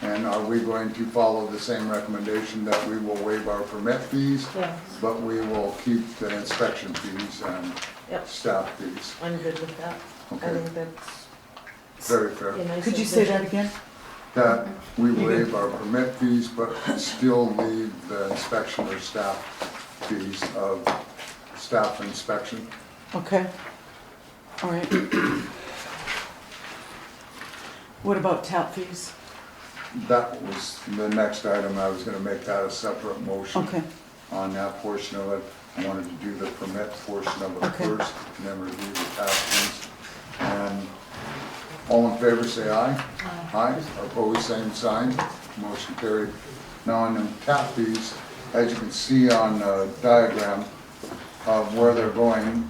And are we going to follow the same recommendation that we will waive our permit fees, Yes. but we will keep the inspection fees and Yep. staff fees? I'm good with that. I Okay, think that's very fair. a nice Could you say that addition. again? That we waive our permit fees, but still leave the inspection or staff fees of staff inspection. Okay. All right. What about tap fees? That was the next item. I was gonna make that a separate motion. Okay. On that portion of it. I wanted to do the permit portion of it Okay. first, and then review the tax fees. And all in favor, say aye. Aye. Opposed, same sign. Motion carried. Now on the tap fees, as you can see on the diagram of where they're going,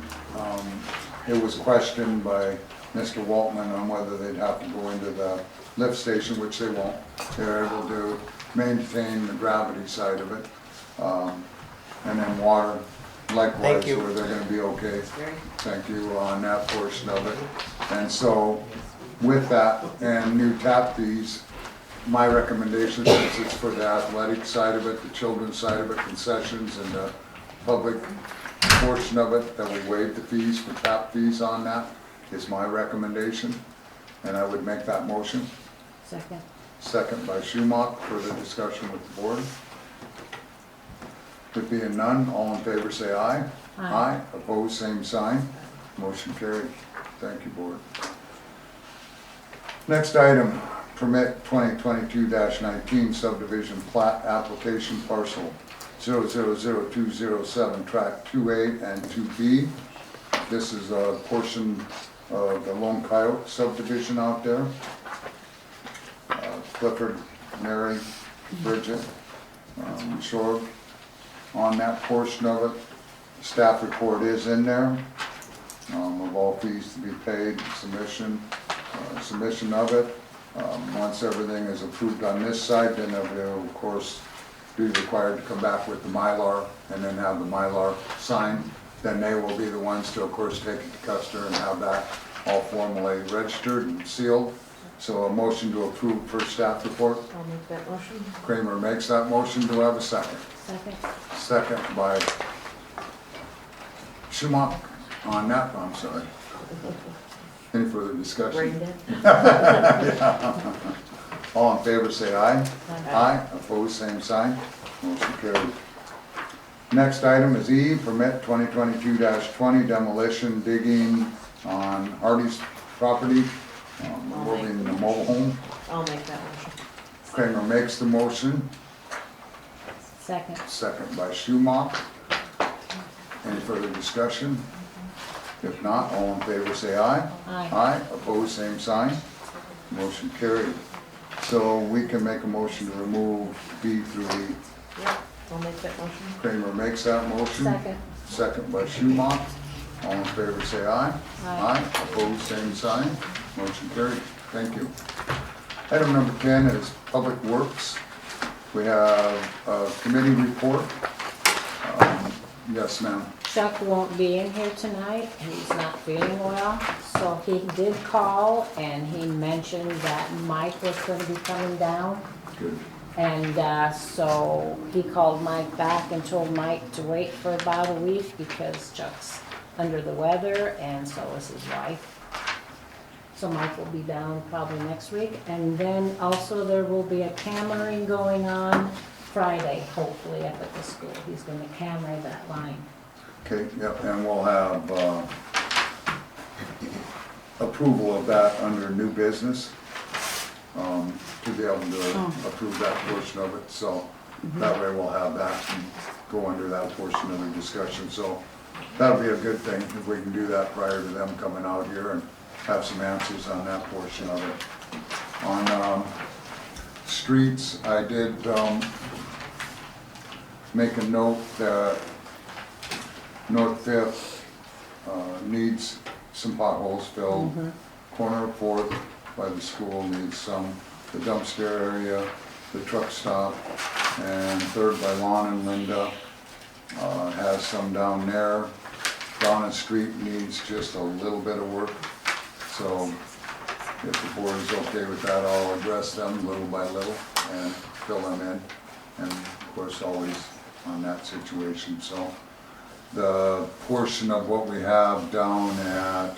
it was questioned by Mr. Waltman on whether they'd have to go into the lift station, which they won't. They're able to maintain the gravity side of it. And then water, likewise, where they're gonna be okay. Thank you on that portion of it. And so with that and new tap fees, my recommendation is it's for the athletic side of it, the children's side of it, concessions, and the public portion of it, that we waive the fees for tap fees on that, is my recommendation. And I would make that motion. Second. Second by Schumach. Further discussion with the board? There being none, all in favor say aye. Aye. Opposed, same sign. Motion carried. Thank you, board. Next item, permit 2022-19 subdivision plat application parcel 000207, tract 2A and 2B. This is a portion of the Lone Coyote subdivision out there. Clifford, Mary, Bridget, Shore. On that portion of it, staff report is in there, of all fees to be paid, submission of it. Once everything is approved on this side, then it will, of course, be required to come back with the Mylar and then have the Mylar signed. Then they will be the ones to, of course, take it to Custer and have that all formally registered and sealed. So a motion to approve first staff report. I'll make that motion. Kramer makes that motion. Do I have a second? Second. Second by Schumach on that, I'm sorry. Any further discussion? Brain dead. Yeah. All in favor say aye. Aye. Opposed, same sign. Motion carried. Next item is E, permit 2022-20 demolition digging on Hardy's property, moving the mobile home. I'll make that motion. Kramer makes the motion. Second. Second by Schumach. Any further discussion? If not, all in favor say aye. Aye. Opposed, same sign. Motion carried. So we can make a motion to remove B through E. Yep, I'll make that motion. Kramer makes that motion. Second. Second by Schumach. All in favor say aye. Aye. Opposed, same sign. Motion carried. Thank you. Item number 10 is Public Works. We have a committee report. Yes, ma'am. Chuck won't be in here tonight, he's not feeling well, so he did call and he mentioned that Mike was gonna be coming down. Good. And so he called Mike back and told Mike to wait for about a week because Chuck's under the weather and so is his wife. So Mike will be down probably next week. And then also there will be a cammering going on Friday, hopefully up at the school. He's gonna camera that line. Okay, yep, and we'll have approval of that under new business, to be able to approve that portion of it. So that way we'll have that and go under that portion of the discussion. So that'll be a good thing if we can do that prior to them coming out here and have some answers on that portion of it. On streets, I did make a note that North Fifth needs some potholes filled. Corner of Fourth by the school needs some. The dumpster area, the truck stop, and Third by Lon and Linda has some down there. Donna Street needs just a little bit of work. So if the board is okay with that, I'll address them little by little and fill them in. And of course, always on that situation, so. The portion of what we have down at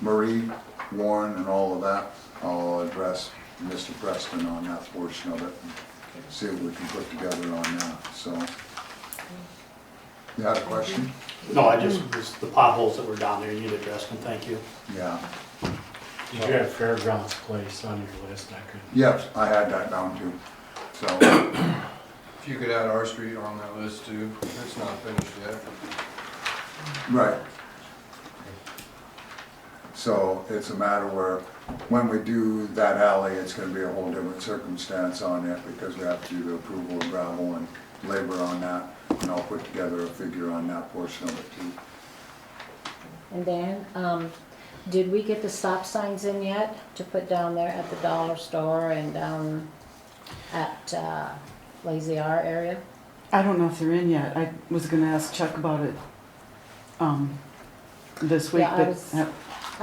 Marie, Warren, and all of that, I'll address Mr. Preston on that portion of it. And see what we can put together on that, so. You had a question? No, I just, the potholes that were down there, you'd addressed them, thank you. Yeah. Did you have Fairgrounds Place on your list? I couldn't. Yes, I had that down too, so. If you could add our street on that list too, it's not finished yet. Right. So it's a matter where, when we do that alley, it's gonna be a whole different circumstance on it, because we have to do the approval of gravel and labor on that, and I'll put together a figure on that portion of it too. And Dan, did we get the stop signs in yet to put down there at the dollar store and down at Lazy R area? I don't know if they're in yet. I was gonna ask Chuck about it, this week, Yeah, but.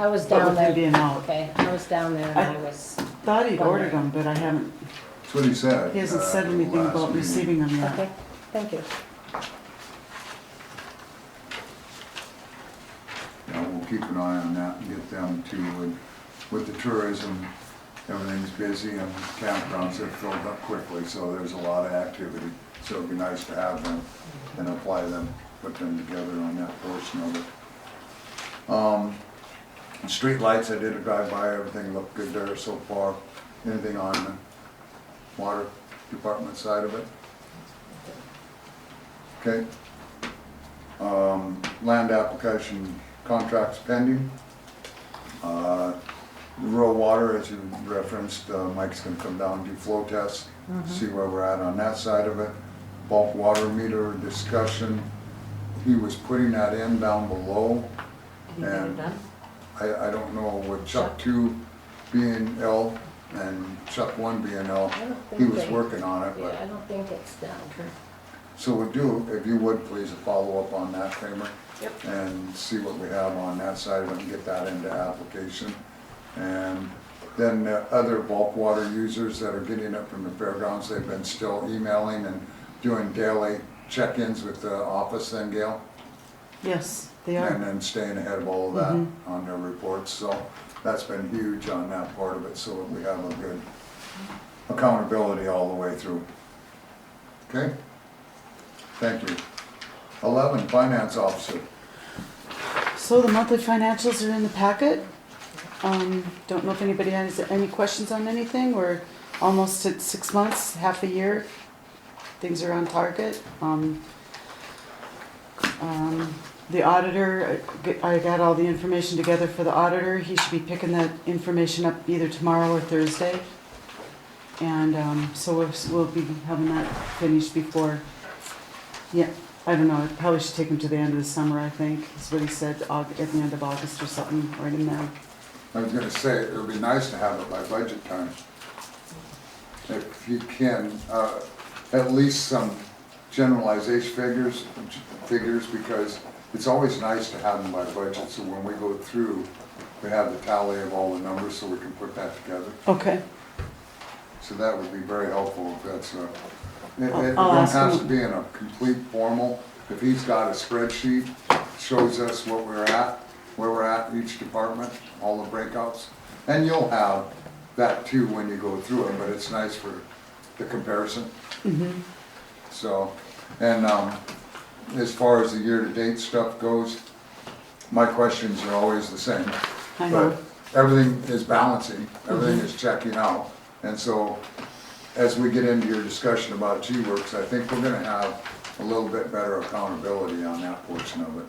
I was But down with there. him being out. Okay, I was down there and I was, Thought he'd ordered them, but I haven't, That's what he said. he hasn't said anything last about meeting. receiving them yet. okay, thank you. Yeah, we'll keep an eye on that and get them too, with the tourism, everything's busy and campgrounds have filled up quickly, so there's a lot of activity. So it'd be nice to have them and apply them, put them together on that portion of it. Street lights, I did a drive-by, everything looked good there so far. Anything on the water department side of it? Okay. Land application contracts pending. Rural water, as you referenced, Mike's gonna come down and do flow tests, see where we're at on that side of it. Bulk water meter discussion, he was putting that in down below. You get it And done? I don't know, with Chuck 2 being ill and Chuck 1 being ill, I don't he think was they- working on it, Yeah, but. I don't think it's done. So we'll do, if you would, please, a follow-up on that, Kramer. Yep. And see what we have on that side of it and get that into application. And then the other bulk water users that are getting it from the fairgrounds, they've been still emailing and doing daily check-ins with the office then, Gail? Yes, they And are. then staying ahead of all of that on their reports, so that's been huge on that part of it, so that we have a good accountability all the way through. Okay? Thank you. 11, finance officer. So the monthly financials are in the packet. Don't know if anybody has any questions on anything. We're almost at 6 months, half a year. Things are on target. The auditor, I got all the information together for the auditor. He should be picking that information up either tomorrow or Thursday. And so we'll be having that finished before, yeah, I don't know, it probably should take him to the end of the summer, I think, is what he said, at the end of August or something, right in there. I was gonna say, it would be nice to have it by budget time. If you can, at least some generalization figures, because it's always nice to have them by budget, so when we go through, we have the tally of all the numbers, so we can put that together. Okay, So that would be very helpful if that's, it I'll don't ask have him. to be in a complete formal. If he's got a spreadsheet, shows us what we're at, where we're at in each department, all the breakouts. And you'll have that too when you go through it, but it's nice for the comparison. So, and as far as the year-to-date stuff goes, my questions are always the same. I know. But everything is balancing, everything is checking out. And so, as we get into your discussion about G-Works, I think we're gonna have a little bit better accountability on that portion of it.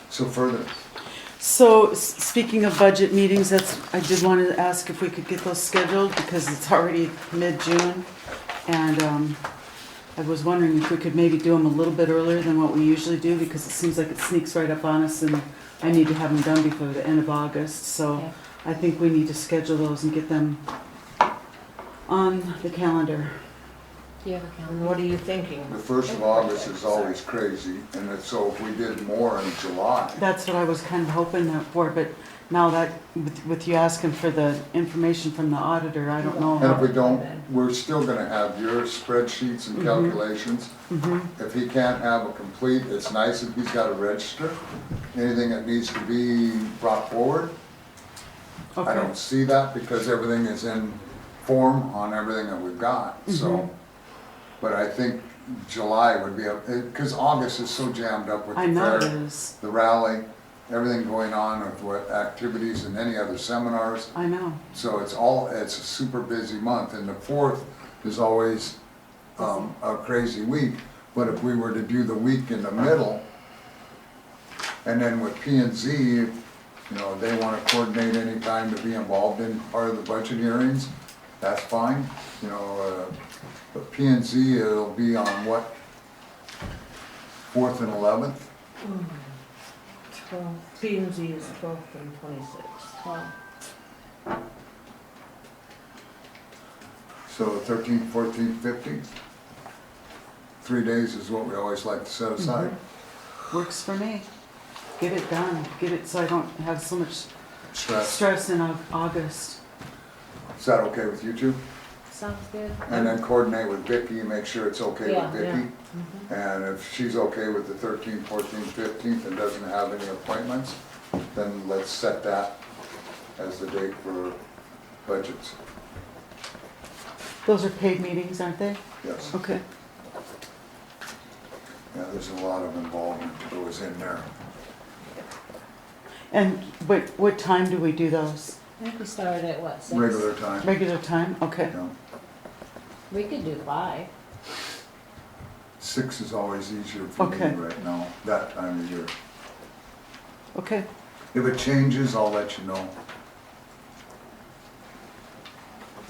So further, So, speaking of budget meetings, I did want to ask if we could get those scheduled, because it's already mid-June. And I was wondering if we could maybe do them a little bit earlier than what we usually do, because it seems like it sneaks right up on us, and I need to have them done before the end of August. So Okay. I think we need to schedule those and get them on the calendar. Do you have a And calendar? what are you thinking? the 1st of August is always crazy, and so if we did more in July, That's what I was kind of hoping that for, but now that, with you asking for the information from the auditor, I don't know. And if we don't, we're still gonna have your spreadsheets and calculations. If he can't have a complete, it's nice if he's got a register. Anything that needs to be brought forward. I Okay. don't see that because everything is in form on everything that we've got, so. But I think July would be, because August is so jammed up with I the know it fair, is. the rally, everything going on with what activities and any other seminars. I know. So it's a super busy month, and the 4th is always a crazy week. But if we were to do the week in the middle, and then with P and Z, you know, they wanna coordinate any time to be involved in part of the budget hearings, that's fine, you know, but P and Z, it'll be on what? 4th and 11th? 12, P and Z is 12th and 26th. 12. So 13th, 14th, 15th? 3 days is what we always like to set aside. Works for me. Get it done, get it so I don't have so much Stress. stress in August. Is that okay with you two? Sounds good. And then coordinate with Vicky, make sure it's okay Yeah. with Vicky. And if she's okay with the 13th, 14th, 15th and doesn't have any appointments, then let's set that as the date for budgets. Those are paid meetings, aren't they? Yes. Okay. Yeah, there's a lot of involvement that goes in there. And what time do we do those? I think we started at what, 6? Regular time. Regular time? Okay. Yeah. We could do 5. 6 is always easier for me Okay. right now, that time of year. Okay. If it changes, I'll let you know.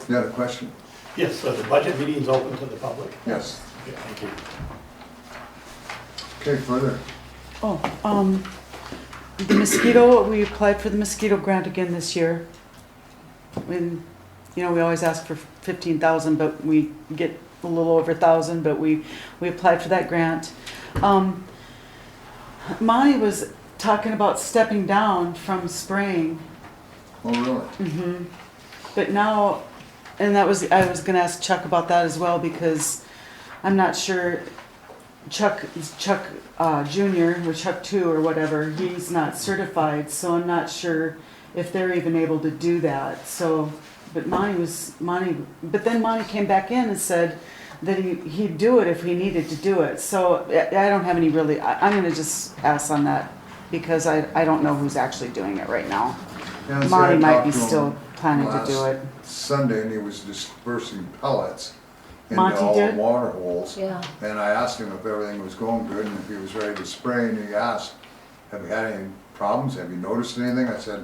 You had a question? Yes, so the budget meeting is open to the public? Yes. Okay, thank you. Okay, further. Oh, the mosquito, we applied for the mosquito grant again this year. And, you know, we always ask for 15,000, but we get a little over 1,000, but we applied for that grant. Monty was talking about stepping down from spraying. Oh, really? But now, and I was gonna ask Chuck about that as well, because I'm not sure, Chuck Junior, or Chuck 2 or whatever, he's not certified, so I'm not sure if they're even able to do that, so, but but then Monty came back in and said that he'd do it if he needed to do it, so I don't have any really, I'm gonna just pass on that, because I don't know who's actually doing it right now. Yeah, see, Monty I might talked be to him still planning to do it. Sunday, and he was dispersing pellets into Monty all the did? water holes. Yeah. And I asked him if everything was going good and if he was ready to spray, and he asked, have you had any problems? Have you noticed anything? I said,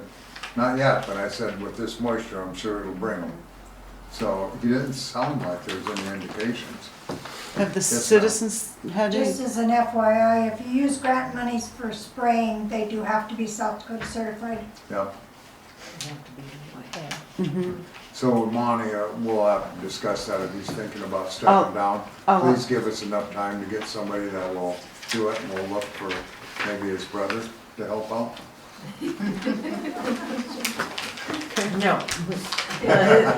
not yet, but I said, with this moisture, I'm sure it'll bring them. So he didn't sound like there was any indications. Have the Yes, ma'am. citizens had any? Just as an FYI, if you use grant monies for spraying, they do have to be South Dakota certified. Yep. Mhm. So Monty, we'll have to discuss that if he's thinking about stepping down. Please give us enough time to get somebody that will do it, and we'll look for maybe his brother to help out. No.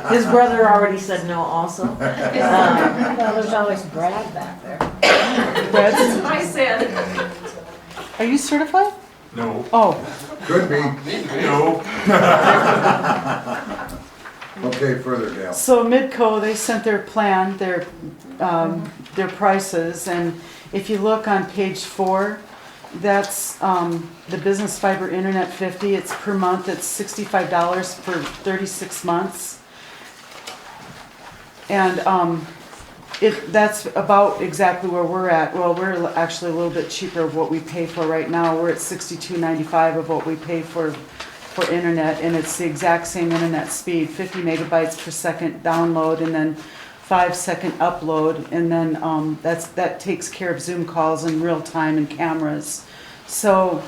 His brother already said no also. Well, there's always Brad back there. Brad's, I said. are you certified? No. Oh, Could be. No. Okay, further, Gail. so Midco, they sent their plan, their prices, and if you look on page 4, that's the business fiber internet 50. It's per month. It's $65 for 36 months, and that's about exactly where we're at. Well, we're actually a little bit cheaper of what we pay for right now. We're at $62.95 of what we pay for internet, and it's the exact same internet speed, 50 megabytes per second download, and then 5-second upload, and then that takes care of Zoom calls in real time and cameras. So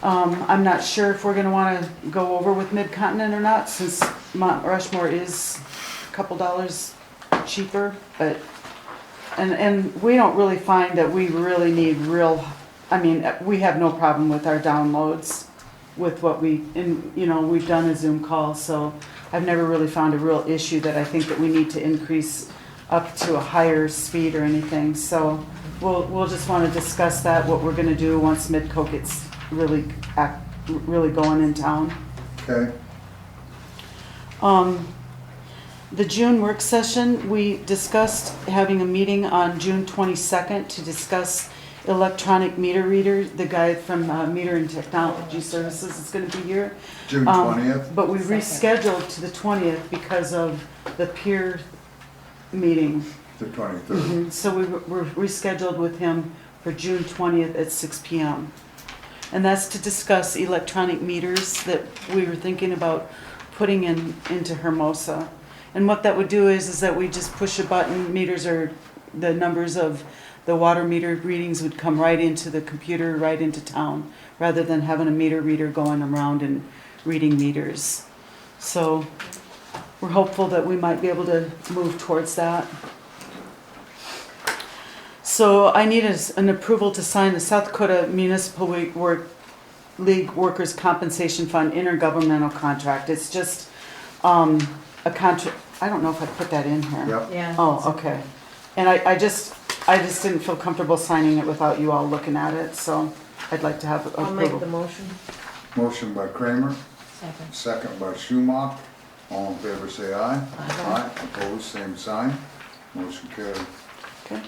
I'm not sure if we're gonna wanna go over with Mid-Continent or not, since Mount Rushmore is a couple dollars cheaper, but, and we don't really find that we really need we have no problem with our downloads. with what we've done a Zoom call, so I've never really found a real issue that I think that we need to increase up to a higher speed or anything. So we'll just want to discuss that, what we're gonna do once Midco gets really going in town. Okay, The June work session, we discussed having a meeting on June 22nd to discuss electronic meter reader. The guy from Meter and Technology Services is going to be here. June 20th? But we rescheduled to the 20th because of the peer meeting. The 23rd. So we're rescheduled with him for June 20th at 6 p.m. And that's to discuss electronic meters that we were thinking about putting into Hermosa. And what that would do is that we just push a button, meters or the numbers of the water meter readings would come right into the computer, right into town, rather than having a meter reader going around and reading meters. So we're hopeful that we might be able to move towards that. So I need an approval to sign the South Dakota Municipal League Workers' Compensation Fund intergovernmental contract. It's just a contract. I don't know if I put that in here. Yep. Yeah. Oh, okay. And I just didn't feel comfortable signing it without you all looking at it, so I'd like to have approval. I'll make the motion. Motion by Kramer, Second. second by Schumach. All in favor say aye. Aye. Opposed, same sign. Motion carried. Okay.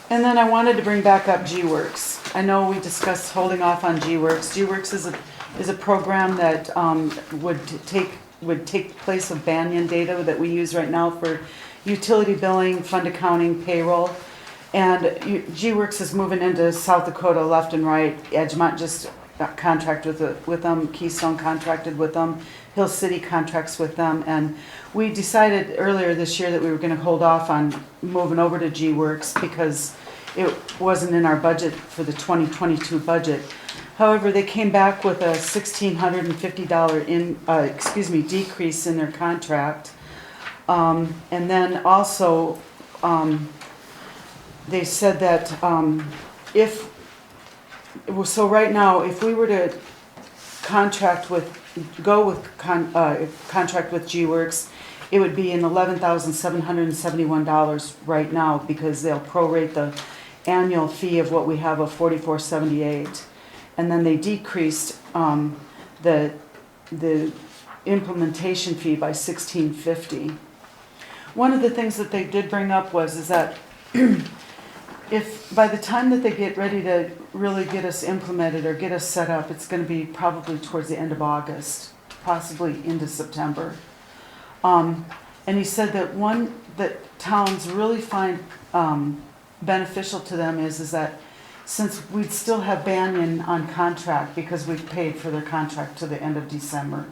And then I wanted to bring back up G-Works. I know we discussed holding off on G-Works. G-Works is a program that would take place of Banyan data that we use right now for utility billing, fund accounting, payroll. And G-Works is moving into South Dakota left and right. Edgemont just got contracted with them. Keystone contracted with them. Hill City contracts with them. And we decided earlier this year that we were going to hold off on moving over to G-Works because it wasn't in our budget for the 2022 budget. However, they came back with a $1,650 decrease in their contract. And then also, they said that so right now, if we were to contract with G-Works, it would be an $11,771 right now because they'll prorate the annual fee of what we have of $44.78. And then they decreased the implementation fee by $1,650. One of the things that they did bring up is that if by the time that they get ready to really get us implemented or get us set up, it's going to be probably towards the end of August, possibly into September. And he said that one that towns really find beneficial to them is that since we'd still have Banyan on contract because we've paid for their contract to the end of December,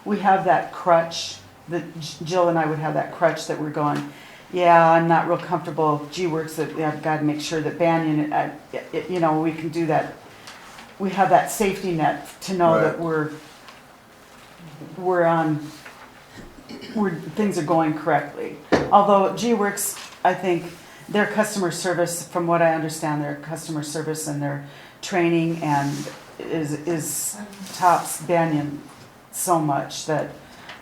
we have that crutch, that Jill and I would have that crutch that we're going, yeah, I'm not real comfortable. G-Works, that I've got to make sure that Banyan, we can do that. We have that safety net to know Right. that things are going correctly. Although G-Works, I think their customer service, from what I understand, their customer service and their training and is tops Banyan so much that,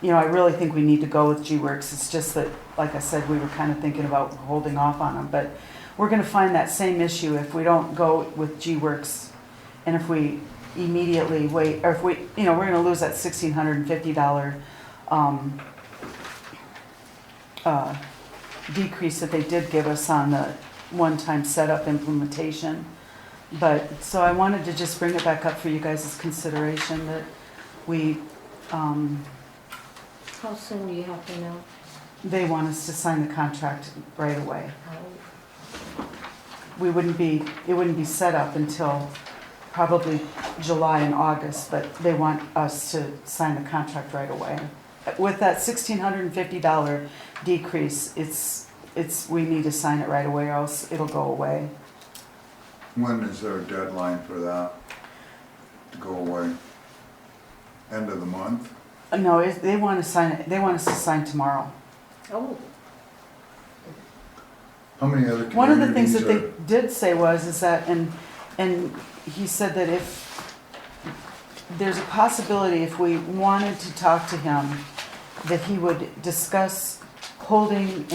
I really think we need to go with G-Works. It's just that, like I said, we were kind of thinking about holding off on them, but we're going to find that same issue if we don't go with G-Works, and if we immediately wait, or if we're going to lose that $1,650 decrease that they did give us on the one-time setup implementation. But so I wanted to just bring it back up for you guys' consideration that we. How soon do you have to know? They want us to sign the contract right away. It wouldn't be set up until probably July and August, but they want us to sign the contract right away. With that $1,650 decrease, we need to sign it right away or else it'll go away. When is there a deadline for that to go away? End of the month? No, they want to sign it. They want us to sign tomorrow. Oh. How many other communities One of the things that are- they did say is that, and he said that if there's a possibility if we wanted to talk to him, that he would discuss holding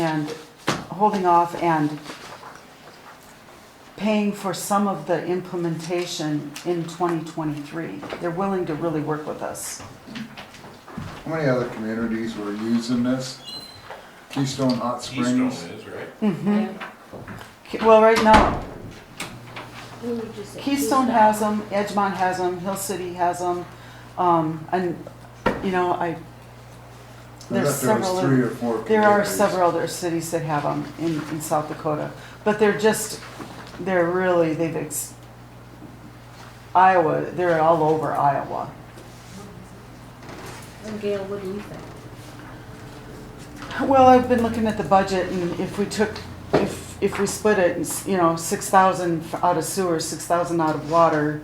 off and paying for some of the implementation in 2023. They're willing to really work with us. How many other communities were using this? Keystone Hot Keystone Springs? is, right? Mm-hmm. Well, right now, Who would you say? Keystone has them, Edgemont has them, Hill City has them, and, you know, I there's thought there was several. 3 or 4 There are communities. several other cities that have them in South Dakota, but Iowa, they're all over Iowa. And Gail, what do you think? Well, I've been looking at the budget, and if we split it, you know, 6,000 out of sewer, 6,000 out of water,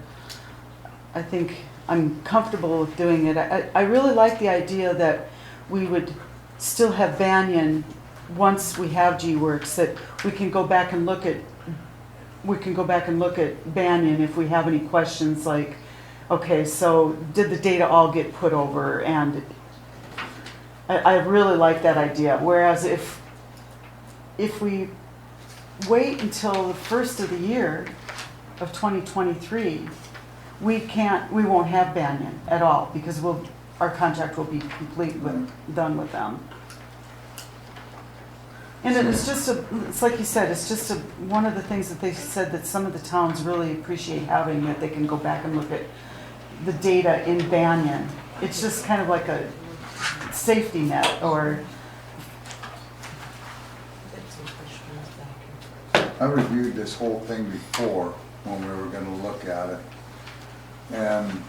I think I'm comfortable with doing it. I really like the idea that we would still have Banyan once we have G-Works, that we can go back and look at Banyan if we have any questions like, okay, so did the data all get put over? And I really like that idea. Whereas if we wait until the first of the year of 2023, we won't have Banyan at all, because our contract will be done with them. And it's like you said, it's just one of the things that they said that some of the towns really appreciate having, that they can go back and look at the data in Banyan. It's just kind of like a safety net, or I reviewed this whole thing before when we were gonna look at it. And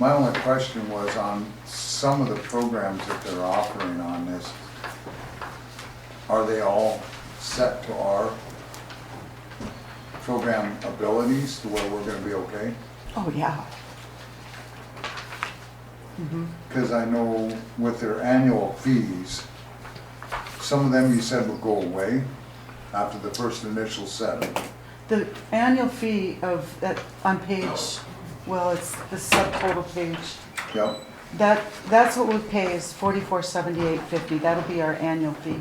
my only question was on some of the programs that they're offering on this. Are they all set to our program abilities to where we're gonna be okay? oh yeah. Mhm. Because I know with their annual fees, some of them you said will go away after the first initial setup. The annual fee of that on page, well, it's the subtotal page. Yep. That's what we pay is $44.78.50. That'll be our annual fee,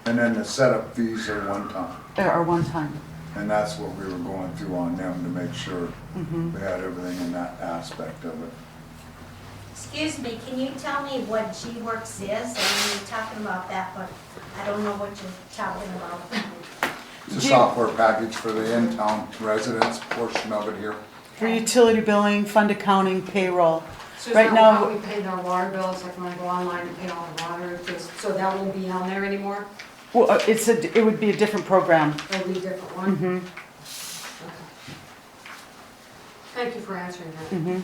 And then the setup fees are one time. or one time. And that's what we were going through on them to make sure Mhm. we had everything in that aspect of it. Excuse me, can you tell me what G-Works is? I mean, you're talking about that, but I don't know what you're talking about. It's a software package for the in-town residents portion of it here. For utility billing, fund accounting, payroll. So is Right that now- how we pay our water bills, like when I go online and pay all the water, so that won't be on there anymore? Well, it would be a different program. It'll be a different one? Mhm. Okay. Thank you for answering that. Mhm.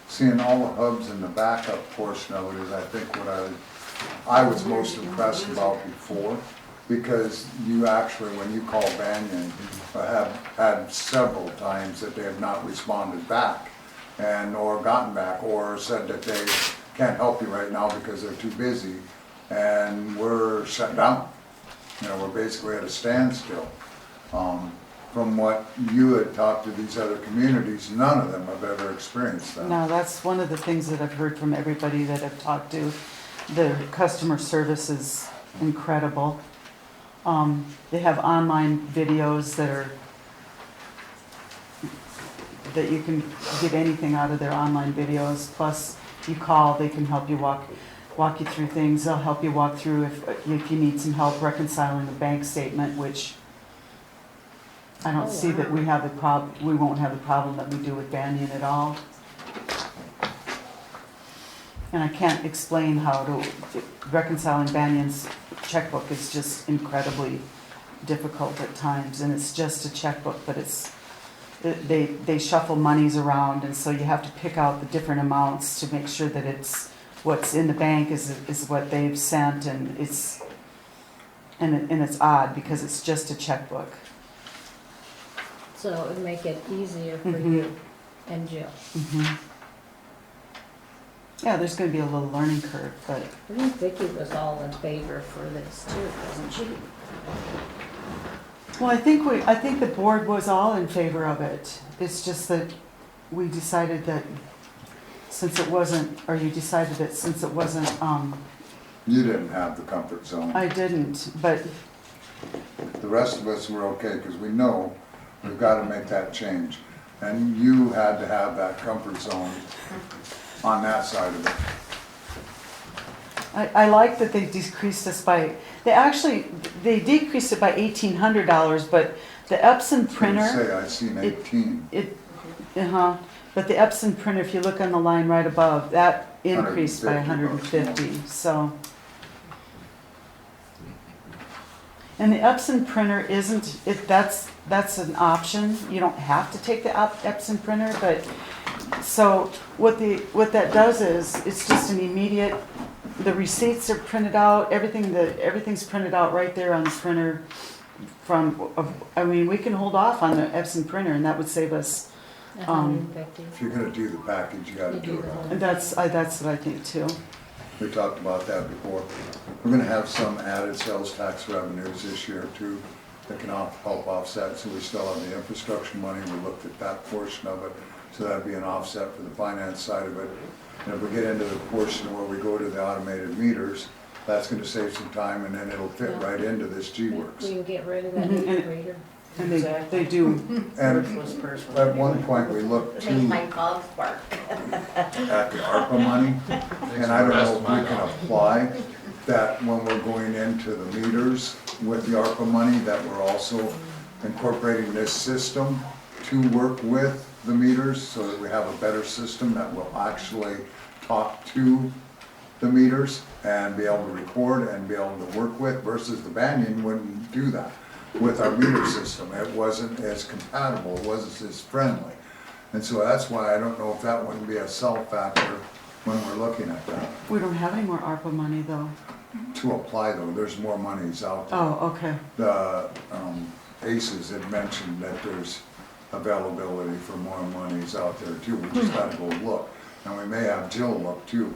Seeing all the hubs in the backup portion of it is, I think, what I was most impressed about before. Because you actually, when you call Banyan, have had several times that they have not responded back or gotten back, or said that they can't help you right now because they're too busy and we're shut down. You know, we're basically at a standstill. From what you had talked to these other communities, none of them have ever experienced that. No, that's one of the things that I've heard from everybody that I've talked to. The customer service is incredible. They have online videos that you can get anything out of their online videos. Plus, you call, they can help you walk you through things. They'll help you walk through if you need some help reconciling a bank statement, which I don't see that we won't have the problem that we do with Banyan at all. And I can't explain how reconciling Banyan's checkbook is just incredibly difficult at times, and it's just a checkbook, but they shuffle monies around, and so you have to pick out the different amounts to make sure that it's what's in the bank is what they've sent, and it's odd because it's just a checkbook. So it would make it easier for Mhm. you and Jill. Mhm. Yeah, there's going to be a little learning curve, but I think Vicki was all in favor for this too, wasn't she? Well, I think the board was all in favor of it. It's just that we decided that since it wasn't, or you decided that since it wasn't, You didn't have the comfort zone. I didn't, but The rest of us were okay, because we know we've got to make that change. And you had to have that comfort zone on that side of it. I like that they decreased us by, they decreased it by $1,800, but the Epson printer. Say, I seen 18. But the Epson printer, if you look on the line right above, that increased by 150, so. And the Epson printer isn't, that's an option, you don't have to take the Epson printer, but, so what that does is, it's just an immediate, the receipts are printed out, everything's printed out right there on the printer I mean, we can hold off on the Epson printer and that would save us. If you're gonna do the package, you gotta do it. And that's what I think too. We talked about that before. We're gonna have some added sales tax revenues this year too, that can help offset, so we still have the infrastructure money, we looked at that portion of it, so that'd be an offset for the finance side of it. And if we get into the portion where we go to the automated meters, that's gonna save some time, and then it'll fit right into this G-Works. We can get rid of that Mhm. integrator. And they do. And at one point, we looked Make too my dogs bark. at the ARPA money, and I don't know if we can apply that when we're going into the meters with the ARPA money, that we're also incorporating this system to work with the meters, so that we have a better system that will actually talk to the meters and be able to record and be able to work with, versus the Banyan wouldn't do that with our meter system. It wasn't as compatible, it wasn't as friendly. And so that's why I don't know if that wouldn't be a sell factor when we're looking at that. We don't have any more ARPA money though. To apply though, there's more monies out there. Oh, okay. The ACES had mentioned that there's availability for more monies out there too. We just gotta go look. And we may have Jill look too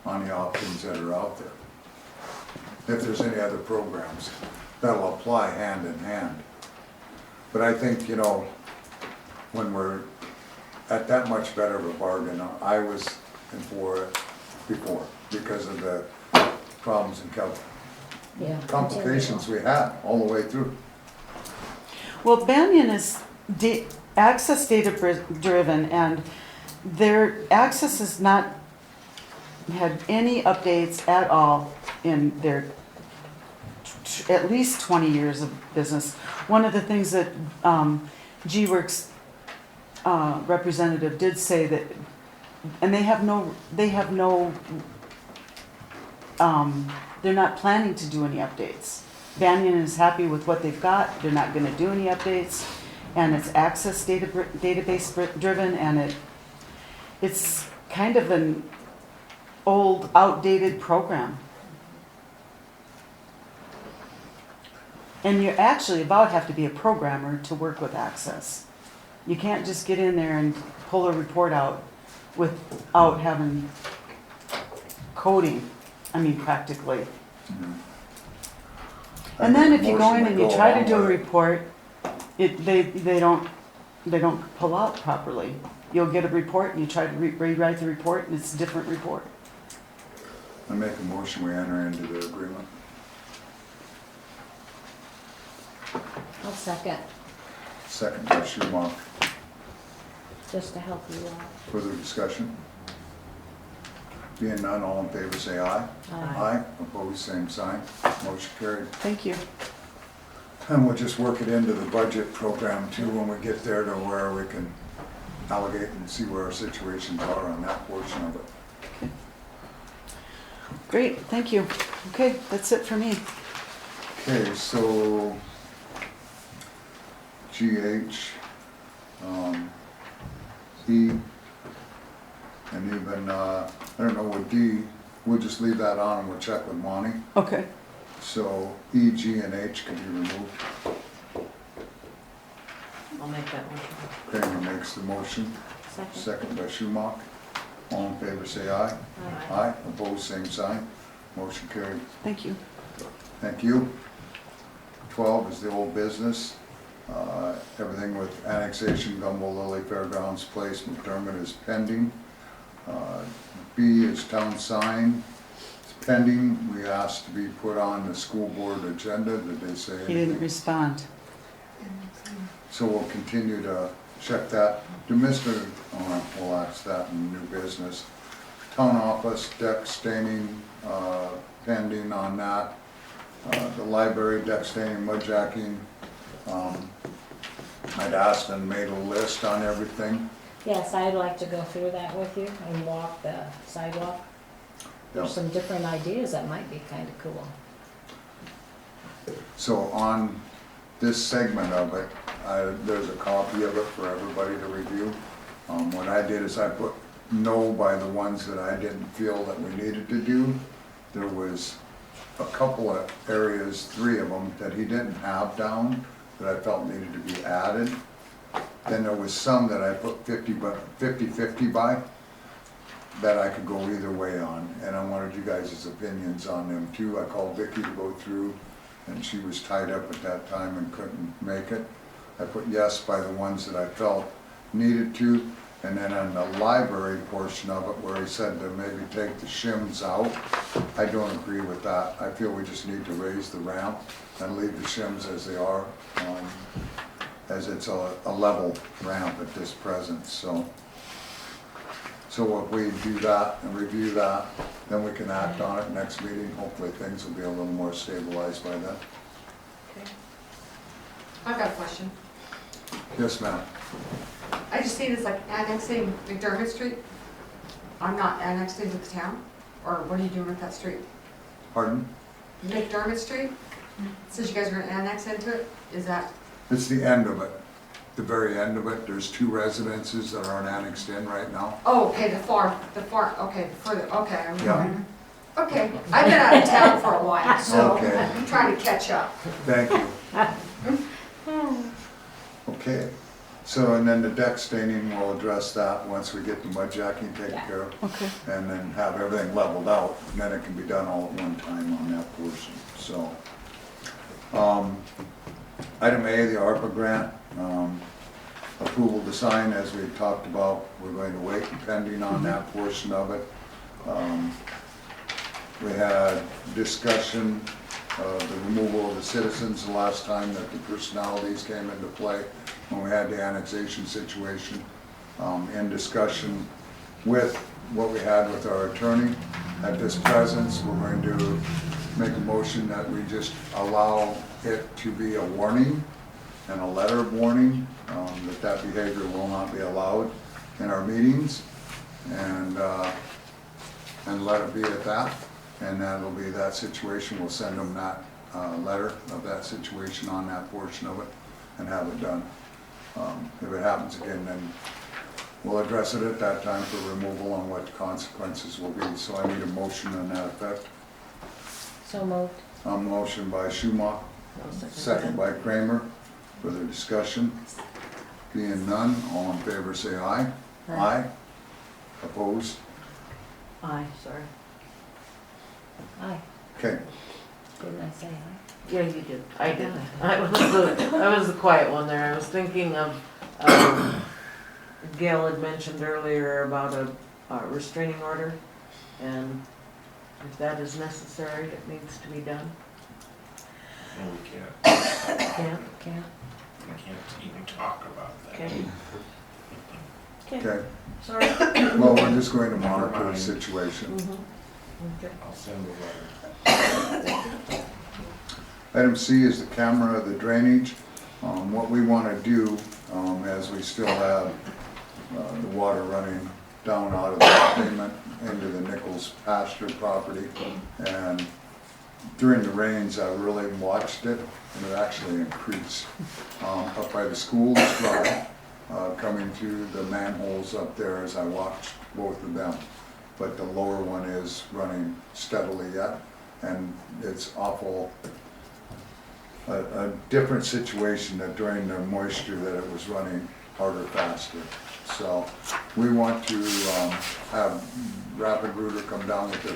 on the options that are out there. If there's any other programs that'll apply hand in hand. But I think, you know, when we're at that much better of a bargain, I was in for it before because of the problems and complications we had all the way through. Well, Banyan is access data driven, and their access has not had any updates at all in their at least 20 years of business. One of the things that G-Works representative did say that, and they're not planning to do any updates. Banyan is happy with what they've got. They're not going to do any updates, and it's access database driven, and it's kind of an old, outdated program. And you actually about have to be a programmer to work with access. You can't just get in there and pull a report out without having coding, practically. Mhm. And then if you go in Motion and to you go try to along do a with it. report, they don't pull out properly. You'll get a report and you try to rewrite the report and it's a different report. I make a motion, we enter into the agreement. I'll second, Second by Schumacher. just to help you out. Further discussion? Being none, all in favor say aye. Aye. Opposed, same sign. Motion carried. Thank you. And we'll just work it into the budget program too when we get there to where we can allocate and see where our situations are on that portion of it. Great, thank you. Okay, that's it for me. Okay, so GH, E, and even, I don't know what D, we'll just leave that on and we'll check with Monty. Okay. So E, G, and H can be removed. I'll make that motion. Kramer makes the motion, Second. second by Schumacher. All in favor say aye. Aye. Aye, opposed, same sign. Motion carried. Thank you. Thank you. 12 is the old business. Everything with annexation, Gumbo Lily Fairgrounds Place, McDermott is pending. B is town sign, it's pending. We asked to be put on the school board agenda. Did they say anything? He didn't respond. So we'll continue to check that. We'll ask that in new business. Town office, deck staining, pending on that. The library, deck staining, mud jacking. I'd asked and made a list on everything. Yes, I'd like to go through that with you and walk the sidewalk. There's some different ideas that might be kind of cool. So on this segment of it, there's a copy of it for everybody to review. What I did is I put no by the ones that I didn't feel that we needed to do. There was a couple of areas, 3 of them, that he didn't have down that I felt needed to be added. Then there was some that I put 50-50 by that I could go either way on, and I wanted you guys' opinions on them too. I called Vicki to go through, and she was tied up at that time and couldn't make it. I put yes by the ones that I felt needed to, and then on the library portion of it where he said to maybe take the shims out, I don't agree with that. I feel we just need to raise the ramp and leave the shims as they are, as it's a level ramp at this present. So if we do that and review that, then we can act on it next meeting. Hopefully things will be a little more stabilized by then. Okay. I've got a question. Yes, ma'am. I just see this like annexing McDermott Street. I'm not annexed into the town, or what are you doing with that street? Pardon? McDermott Street? Says you guys are gonna annex into it, is that? It's the end of it, the very end of it. There's 2 residences that aren't annexed in right now. Oh, okay, the farm, okay, further, okay. Yeah. Okay, I've been out of town for a while, so Okay. I'm trying to catch up. Thank you. Okay, so and then the deck staining, we'll address that once we get the mud jacking taken care of. Okay. And then have everything leveled out, and then it can be done all at one time on that portion, so. Item A, the ARPA grant, approval to sign, as we talked about, we're going to wait pending on that portion of it. We had discussion of the removal of the citizens the last time that the personalities came into play when we had the annexation situation. In discussion with what we had with our attorney at this presence, we're going to make a motion that we just allow it to be a warning and a letter of warning, that behavior will not be allowed in our meetings, and let it be at that. And that'll be that situation. We'll send them that letter of that situation on that portion of it and have it done. If it happens again, then we'll address it at that time for removal and what the consequences will be. So I need a motion on that effect. So moved. A motion by Schumacher, second by Kramer. Further discussion? Being none, all in favor say aye. Aye. Opposed? Aye, sorry. Aye. Okay. Didn't I say aye? Yeah, you did. I did. I was the quiet one there. I was thinking of, Gail had mentioned earlier about a restraining order, and if that is necessary, it needs to be done. No, we can't. Can't. We can't even talk about that. Okay. Okay. Sorry. Well, we're just going to monitor the situation. Okay. I'll send a letter. Item C is the camera of the drainage. What we want to do, as we still have the water running down out of the pavement into the Nichols pasture property, and during the rains, I really watched it, and it actually increased. Up by the school, it's dry, coming through the manholes up there as I watched both of them. But the lower one is running steadily yet, and it's awful, a different situation that during the moisture that it was running harder, faster. So we want to have Rapid Rooter come down with their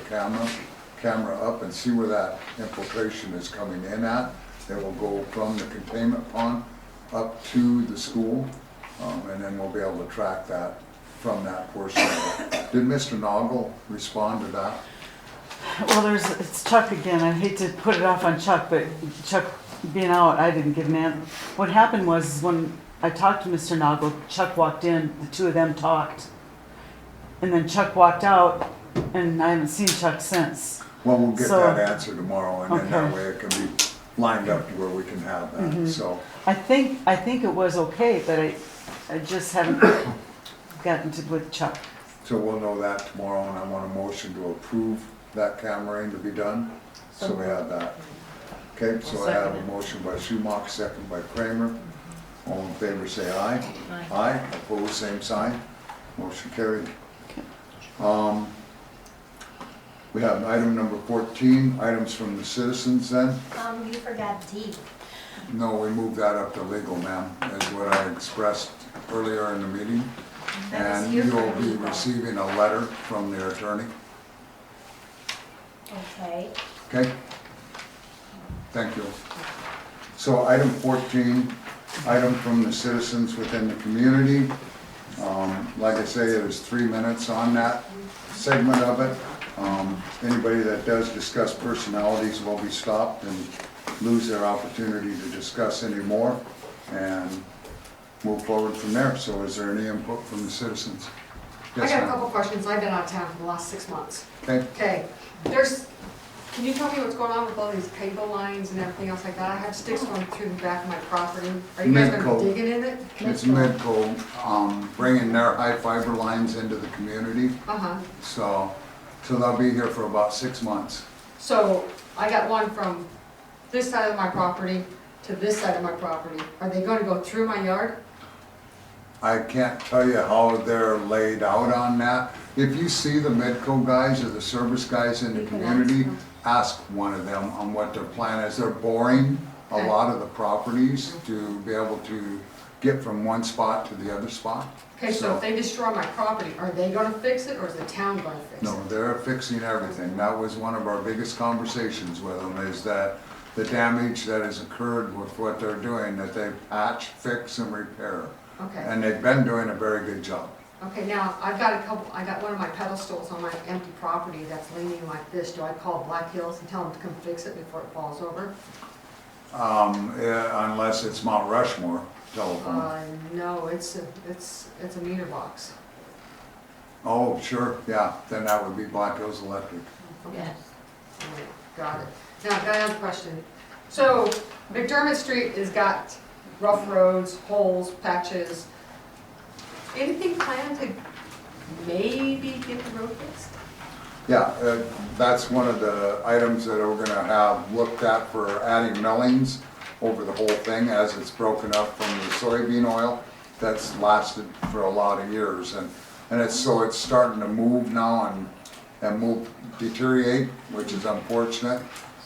camera up and see where that infiltration is coming in at. It will go from the containment pond up to the school, and then we'll be able to track that from that portion of it. Did Mr. Noggle respond to that? Well, it's Chuck again. I hate to put it off on Chuck, but Chuck being out, I didn't get an answer. What happened was when I talked to Mr. Noggle, Chuck walked in, the two of them talked. And then Chuck walked out, and I haven't seen Chuck since. Well, we'll get So- that answer tomorrow, and then that Okay. way it can be lined up to where we can have that, Mhm. so. I think it was okay, but I just haven't gotten to with Chuck. So we'll know that tomorrow, and I want a motion to approve that cameraing to be done, so we have that. Okay, so I have a motion by Schumacher, second by Kramer. All in favor say aye. Aye, opposed, same sign. Motion carried. We have item number 14, items from the citizens then. You forgot D. No, we moved that up to legal, ma'am, is what I expressed earlier in the meeting. I was And here you for will be legal. receiving a letter from their attorney, Okay. okay? Thank you. So item 14, item from the citizens within the community. Like I say, there's 3 minutes on that segment of it. Anybody that does discuss personalities will be stopped and lose their opportunity to discuss any more and move forward from there. So is there any input from the citizens? I Yes, got a ma'am. couple questions. I've been out of town for the last 6 months. Okay, Okay, can you tell me what's going on with all these cable lines and everything else like that? I have sticks going through the back of my property. Are you guys gonna Midco. be digging in it? it's Midco, bringing their high fiber lines into the community. Uh-huh. So they'll be here for about 6 months. So I got one from this side of my property to this side of my property. Are they gonna go through my yard? I can't tell you how they're laid out on that. If you see the Midco guys or the service guys in the You can community, ask them. ask one of them on what their plan is. They're boring a Okay. lot of the properties to be able to get from one spot to the other spot. Okay, so if they destroy my property, are they gonna fix it or is the town gonna fix it? No, they're fixing everything. That was one of our biggest conversations with them, is that the damage that has occurred with what they're doing, that they patch, fix, and repair. Okay. And they've been doing a very good job. Okay, now, I got one of my pedestals on my empty property that's leaning like this. Do I call Black Hills and tell them to come fix it before it falls over? Unless it's Mount Rushmore telephone. No, it's a meter box. Oh, sure, yeah, then that would be Black Hills Electric. Yes. Got it. Now, I've got another question. So, McDermott Street has got rough roads, holes, patches. Anything planned to maybe get the road fixed? Yeah, that's one of the items that we're gonna have looked at for adding millings over the whole thing as it's broken up from the soybean oil. That's lasted for a lot of years, and it's starting to move now and deteriorate, which is unfortunate.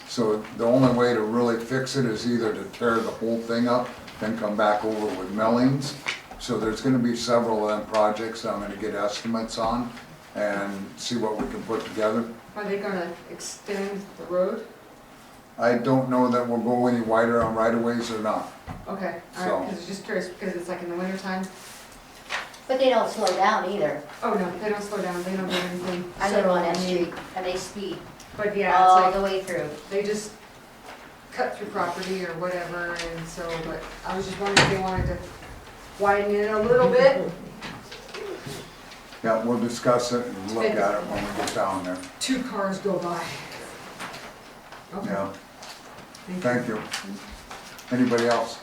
So the only way to really fix it is either to tear the whole thing up, then come back over with millings. So there's gonna be several of them projects that I'm gonna get estimates on and see what we can put together. Are they gonna extend the road? I don't know that we'll go any wider on right-of-ways or not. Okay, all So- right, because I'm just curious, because it's like in the wintertime. But they don't slow down either. Oh, no, they don't slow down, they don't do anything. I live So, on that mean, street and they speed But yeah, all it's the like, way through. they just cut through property or whatever, and so, but I was just wondering if they wanted to widen it a little bit. Yeah, we'll discuss it and look at it when we get down there. 2 cars go by. Okay. Yeah, thank you. Anybody else?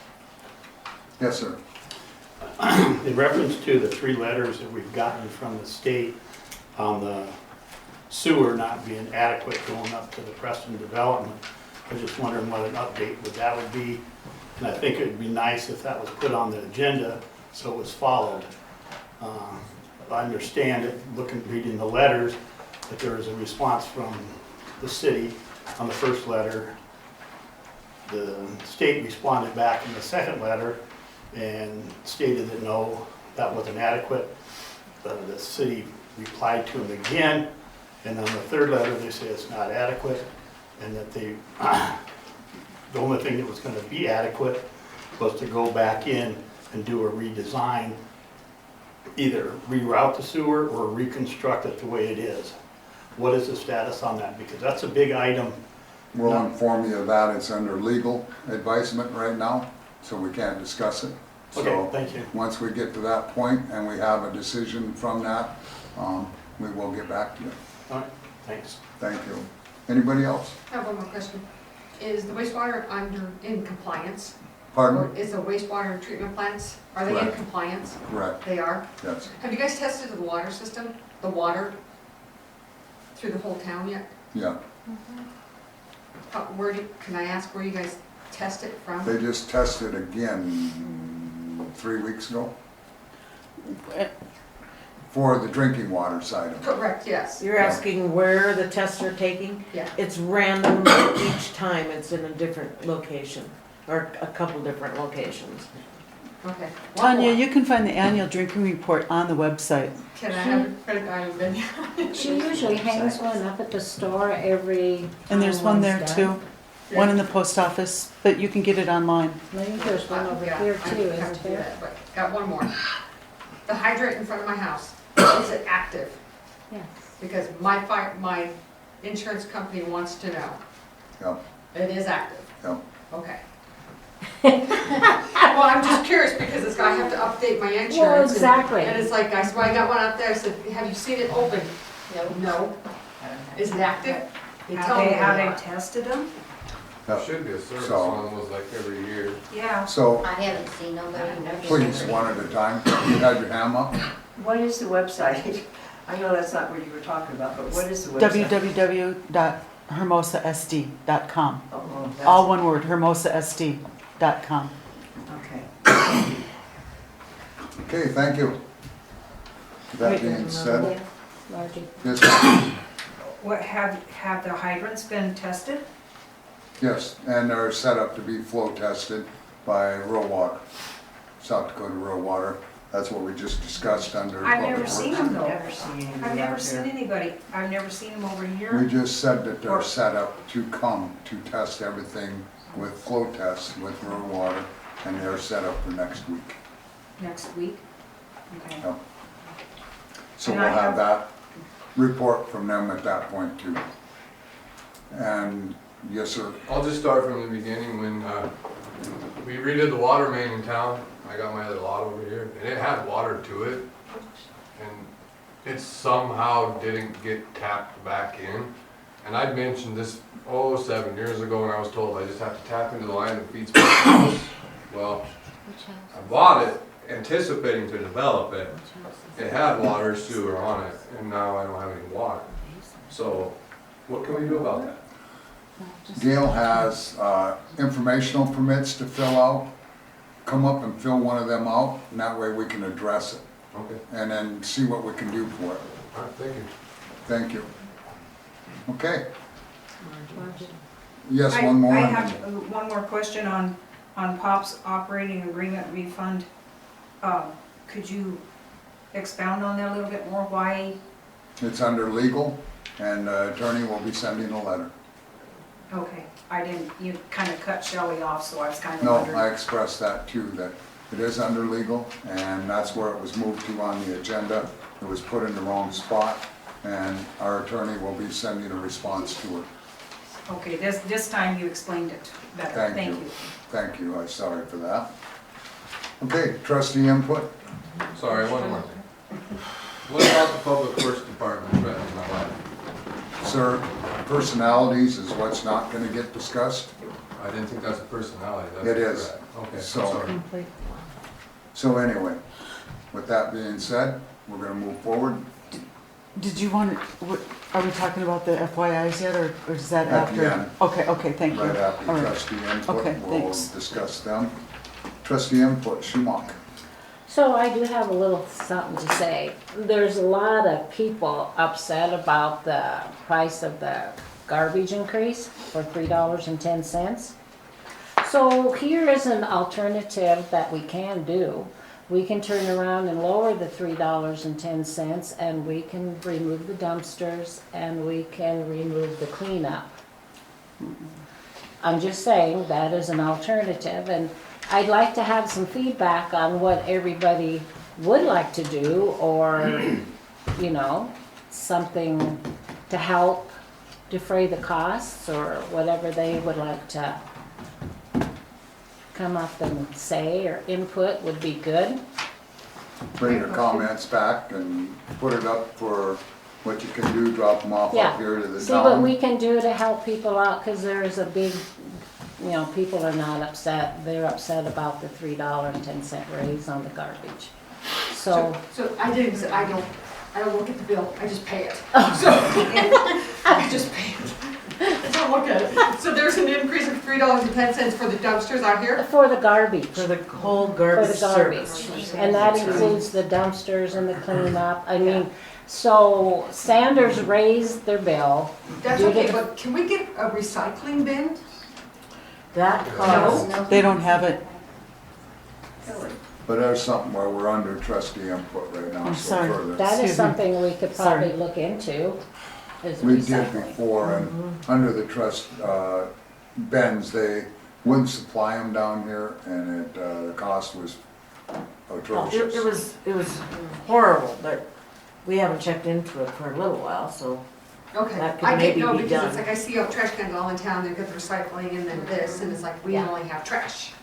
Yes, sir. In reference to the 3 letters that we've gotten from the state on the sewer not being adequate going up to the Preston development, I was just wondering what an update that would be. And I think it would be nice if that was put on the agenda so it was followed. I understand it, reading the letters, that there was a response from the city on the first letter. The state responded back in the second letter and stated that no, that wasn't adequate. The city replied to them again, and on the third letter, they say it's not adequate, and that the only thing that was gonna be adequate was to go back in and do a redesign, either reroute the sewer or reconstruct it the way it is. What is the status on that? Because that's a big item. We'll inform you of that. It's under legal advisement right now, so we can't discuss it. Okay, So, thank you. once we get to that point and we have a decision from that, we will get back to you. All right, thanks. Thank you. Anybody else? I have one more question. Is the wastewater in compliance? Pardon? Or is the wastewater treatment plants, are they in Correct. compliance? Correct, They are? yes. Have you guys tested the water system, the water through the whole town yet? Yeah, Can I ask where you guys test it from? they just tested again 3 weeks ago for the drinking water side of it. Correct, yes. You're asking where the tests are taking? Yeah. It's random each time, it's in a different location, or a couple different locations. Okay. One Tanya, more. you can find the annual drinking report on the website. Can I have a credit card and then? She usually hangs one up at the store every. And there's time one there one's too, done. one in the post office, but you can get it online. Maybe there's one over here too, isn't there? But got one more. The hydrant in front of my house, is it active? Yes. Because my insurance company wants to know. Yep, It is active? yep. Okay. Well, I'm just curious because I have to update my insurance. Well, exactly. And it's like, so I got one up there, I said, have you seen it open? No. Is it active? They tell me Have they're they not. tested them? There should be a service So- on those like every year. Yeah. So, I haven't seen nobody. please, one at a time. You had your hand up? What is the website? I know that's not what you were talking about, but what is the website? www.hermosasd.com. Oh, that's- All one word, hermosasd.com. Okay. Okay, thank you. That being said, Yeah, Margie. this, What, have the hydrants been tested? yes, and they're set up to be flow tested by rural water, South Dakota Rural Water. That's what we just discussed under I've public never works. seen them though. Never seen anybody I've never out seen there. anybody, I've never seen them over here. We just said that they're set up to come to test everything with flow tests with rural water, and they're set up for next week. Next week? Okay. Yep. So And we'll I have have- that report from them at that point too. And, yes, sir, I'll just start from the beginning when we redid the water main in town. I got my other lot over here, and it had water to it. And it somehow didn't get tapped back in. And I'd mentioned this, 7 years ago, and I was told I just have to tap into the line that feeds my house. Well, I bought it anticipating to develop it. It had water, sewer on it, and now I don't have any water. So what can we do about that? Gail has informational permits to fill out. Come up and fill one of them out, and that way we can address it. Okay, And then see what we can do for it. all right, thank you. Thank you. Okay. Yes, one more. I have one more question on POP's operating agreement refund. Could you expound on that a little bit more? Why? It's under legal, and the attorney will be sending a letter. Okay, I didn't, you kind of cut Shelley off, so I was kind of No, wondering. I expressed that too, that it is under legal, and that's where it was moved to on the agenda. It was put in the wrong spot, and our attorney will be sending a response to it. Okay, this time you explained it better. Thank you. Thank you, I'm sorry for that. Okay, trustee input? Sorry, one more thing. What about the public works department threatening my life? Sir, personalities is what's not gonna get discussed. I didn't think that's a personality, that's It a is. threat. Okay, I'm So- sorry. So anyway, with that being said, we're gonna move forward Did you want, are we talking about the FYIs yet, or is that At after? the end. Okay, thank you. right after All right. trustee input. Okay, We'll thanks. discuss them. Trustee input, Schmuck. So I do have a little something to say. There's a lot of people upset about the price of the garbage increase for $3.10. So here is an alternative that we can do. We can turn around and lower the $3.10 and we can remove the dumpsters and we can remove the cleanup. I'm just saying that is an alternative, and I'd like to have some feedback on what everybody would like to do, or, you know, something to help defray the costs, or whatever they would like to come up and say, or input would be good. Bring your comments back and put it up for what you can do, drop them off Yeah. up here to the See what town. we can do to help people out, cause there's a big, you know, people are not upset, they're upset about the $3.10 raise on the garbage. So, So I don't look at the bill, I just pay it. So, I just pay it. I don't look at it. So there's an increase of $3.10 for the dumpsters out here? for the garbage. For the whole For garbage the garbage, service. and that includes the dumpsters and the cleanup, I mean, so Sanders raised their bill. That's due to okay, the- but can we get a recycling bin? That costs, They don't have it. But there's something where we're under trustee input right now, I'm so sorry. further. That Excuse is me. something we could Sorry. probably look into, is We did recycling. before, and under the trust, bins, they wouldn't supply them down here, and it, the cost was atrocious. it was horrible, but we haven't checked into it for a little while, so. Okay, That could I maybe didn't know be because done. it's like I see trash cans all in town, they've got the recycling and then this, and it's like, we Yeah. only have trash.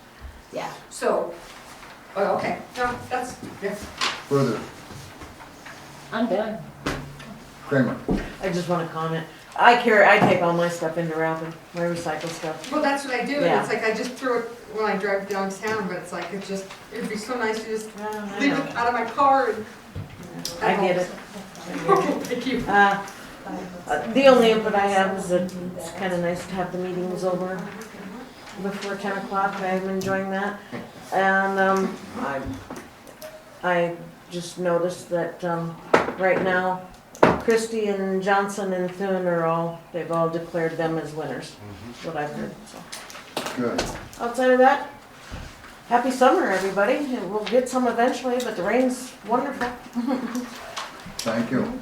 Yeah. So, okay, no, that's, yeah. Further, I'm done. Kramer, I just wanna comment. I take all my stuff into Rapid, my recycle stuff. Well, that's what I do, and Yeah. it's like I just throw it when I drive downtown, but it's like, it'd be so nice to just I leave know. it out of my car and. I get it. Okay, thank you. The only input I have is that it's kinda nice to have the meetings over before 10 o'clock. I'm enjoying that. And, I just noticed that, right now, Christie and Johnson and Thune they've all declared them as winners. That's what I've heard, so. good. Outside of that, happy summer, everybody. We'll get some eventually, but the rain's wonderful. Thank you.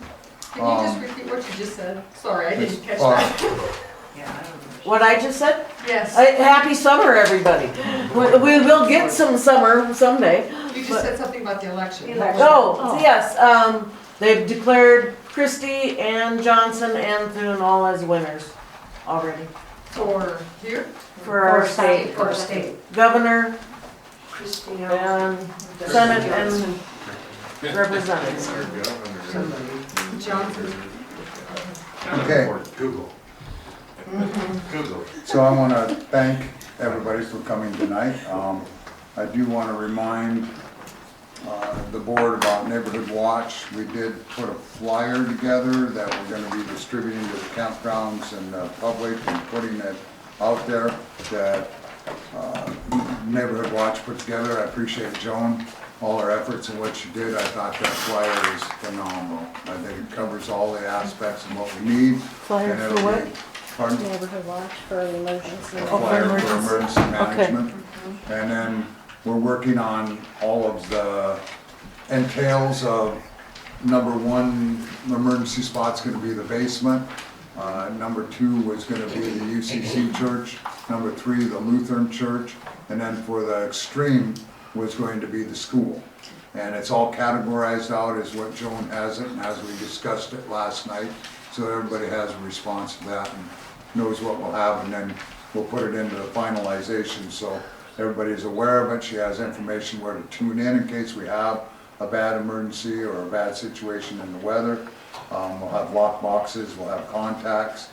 Can you just repeat what you just said? Sorry, I didn't catch Uh, that. What I just said? Yes, Happy summer, everybody. We will get some summer someday. you just said something about the election. Oh, yes, they've declared Christie and Johnson and Thune all as winners already. For here? For our state. For our state. Governor Christie. and Senate and representatives. Johnson. Okay, Google. Google. so I want to thank everybody for coming tonight. I do want to remind the board about Neighborhood Watch. We did put a flyer together that we're going to be distributing to the campgrounds and the public and putting it out there that Neighborhood Watch put together. I appreciate Joan, all her efforts and what she did. I thought that flyer is phenomenal. I think it covers all the aspects of what we need. Flyer and for it'll what? be- Pardon? Neighborhood watch for emergency. Oh, for Flyer for emergency. emergency Okay. management. And then we're working on all of the entails of, number one, emergency spot's gonna be the basement. Number two was gonna be the UCC church. Number three, the Lutheran church. And then for the extreme was going to be the school. And it's all categorized out as what Joan has it, and as we discussed it last night. So everybody has a response to that and knows what we'll have, and then we'll put it into the finalization, so everybody's aware of it. She has information where to tune in case we have a bad emergency or a bad situation in the weather. We'll have lock boxes, we'll have contacts.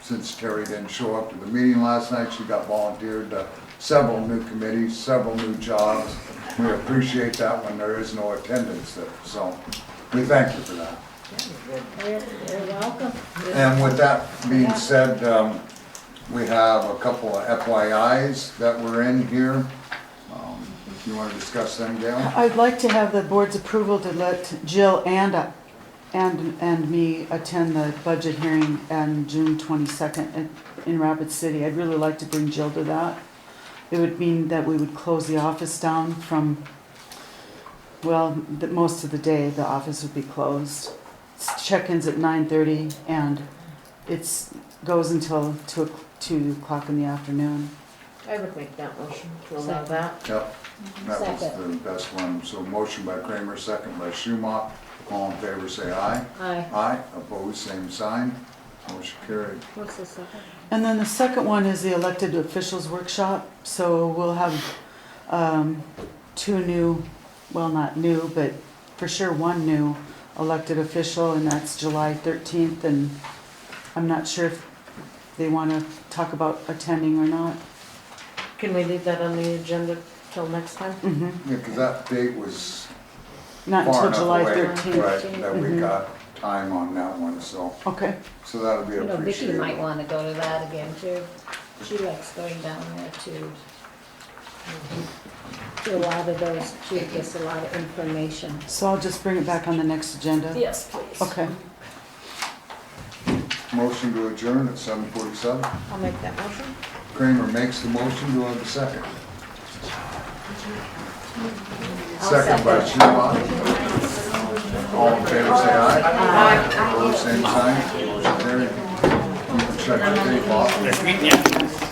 Since Terry didn't show up to the meeting last night, she got volunteered to several new committees, several new jobs. We appreciate that when there is no attendance there, so we thank you for that. You're welcome. And with that being said, we have a couple of FYIs that were in here. If you want to discuss them, Gail? I'd like to have the board's approval to let Jill and me attend the budget hearing on June 22nd in Rapid City. I'd really like to bring Jill to that. It would mean that we would close the office down from, well, most of the day, the office would be closed. Check-ins at 9:30 and goes until 2 o'clock in the afternoon. I would make that motion to allow that. Yep, that was Second. the best one. So motion by Kramer, second by Schumach. All in favor, say aye. Aye. Aye, opposed, same sign. Motion carried. What's the second? And then the second one is the elected officials workshop. So we'll have two new, well, not new, but for sure one new elected official, and that's July 13th. And I'm not sure if they want to talk about attending or not. Can we leave that on the agenda till next time? Mm-hmm. Yeah, because that date was Not far until enough July away, 13th. right, that we Mhm. got time on that one, so, Okay. so that'll be You know, Vicky appreciated. might wanna go to that again too. She likes going down there too. To a lot of those, she gets a lot of information. So I'll just bring it back on the next agenda? Yes, please. Okay. Motion to adjourn at 7:47. I'll make that motion. Kramer makes the motion, do I have a second? I'll Second by Schumach. All in favor, say aye. Aye. Opposed, same sign. Motion carried. You can check the tape off. Nice meeting you.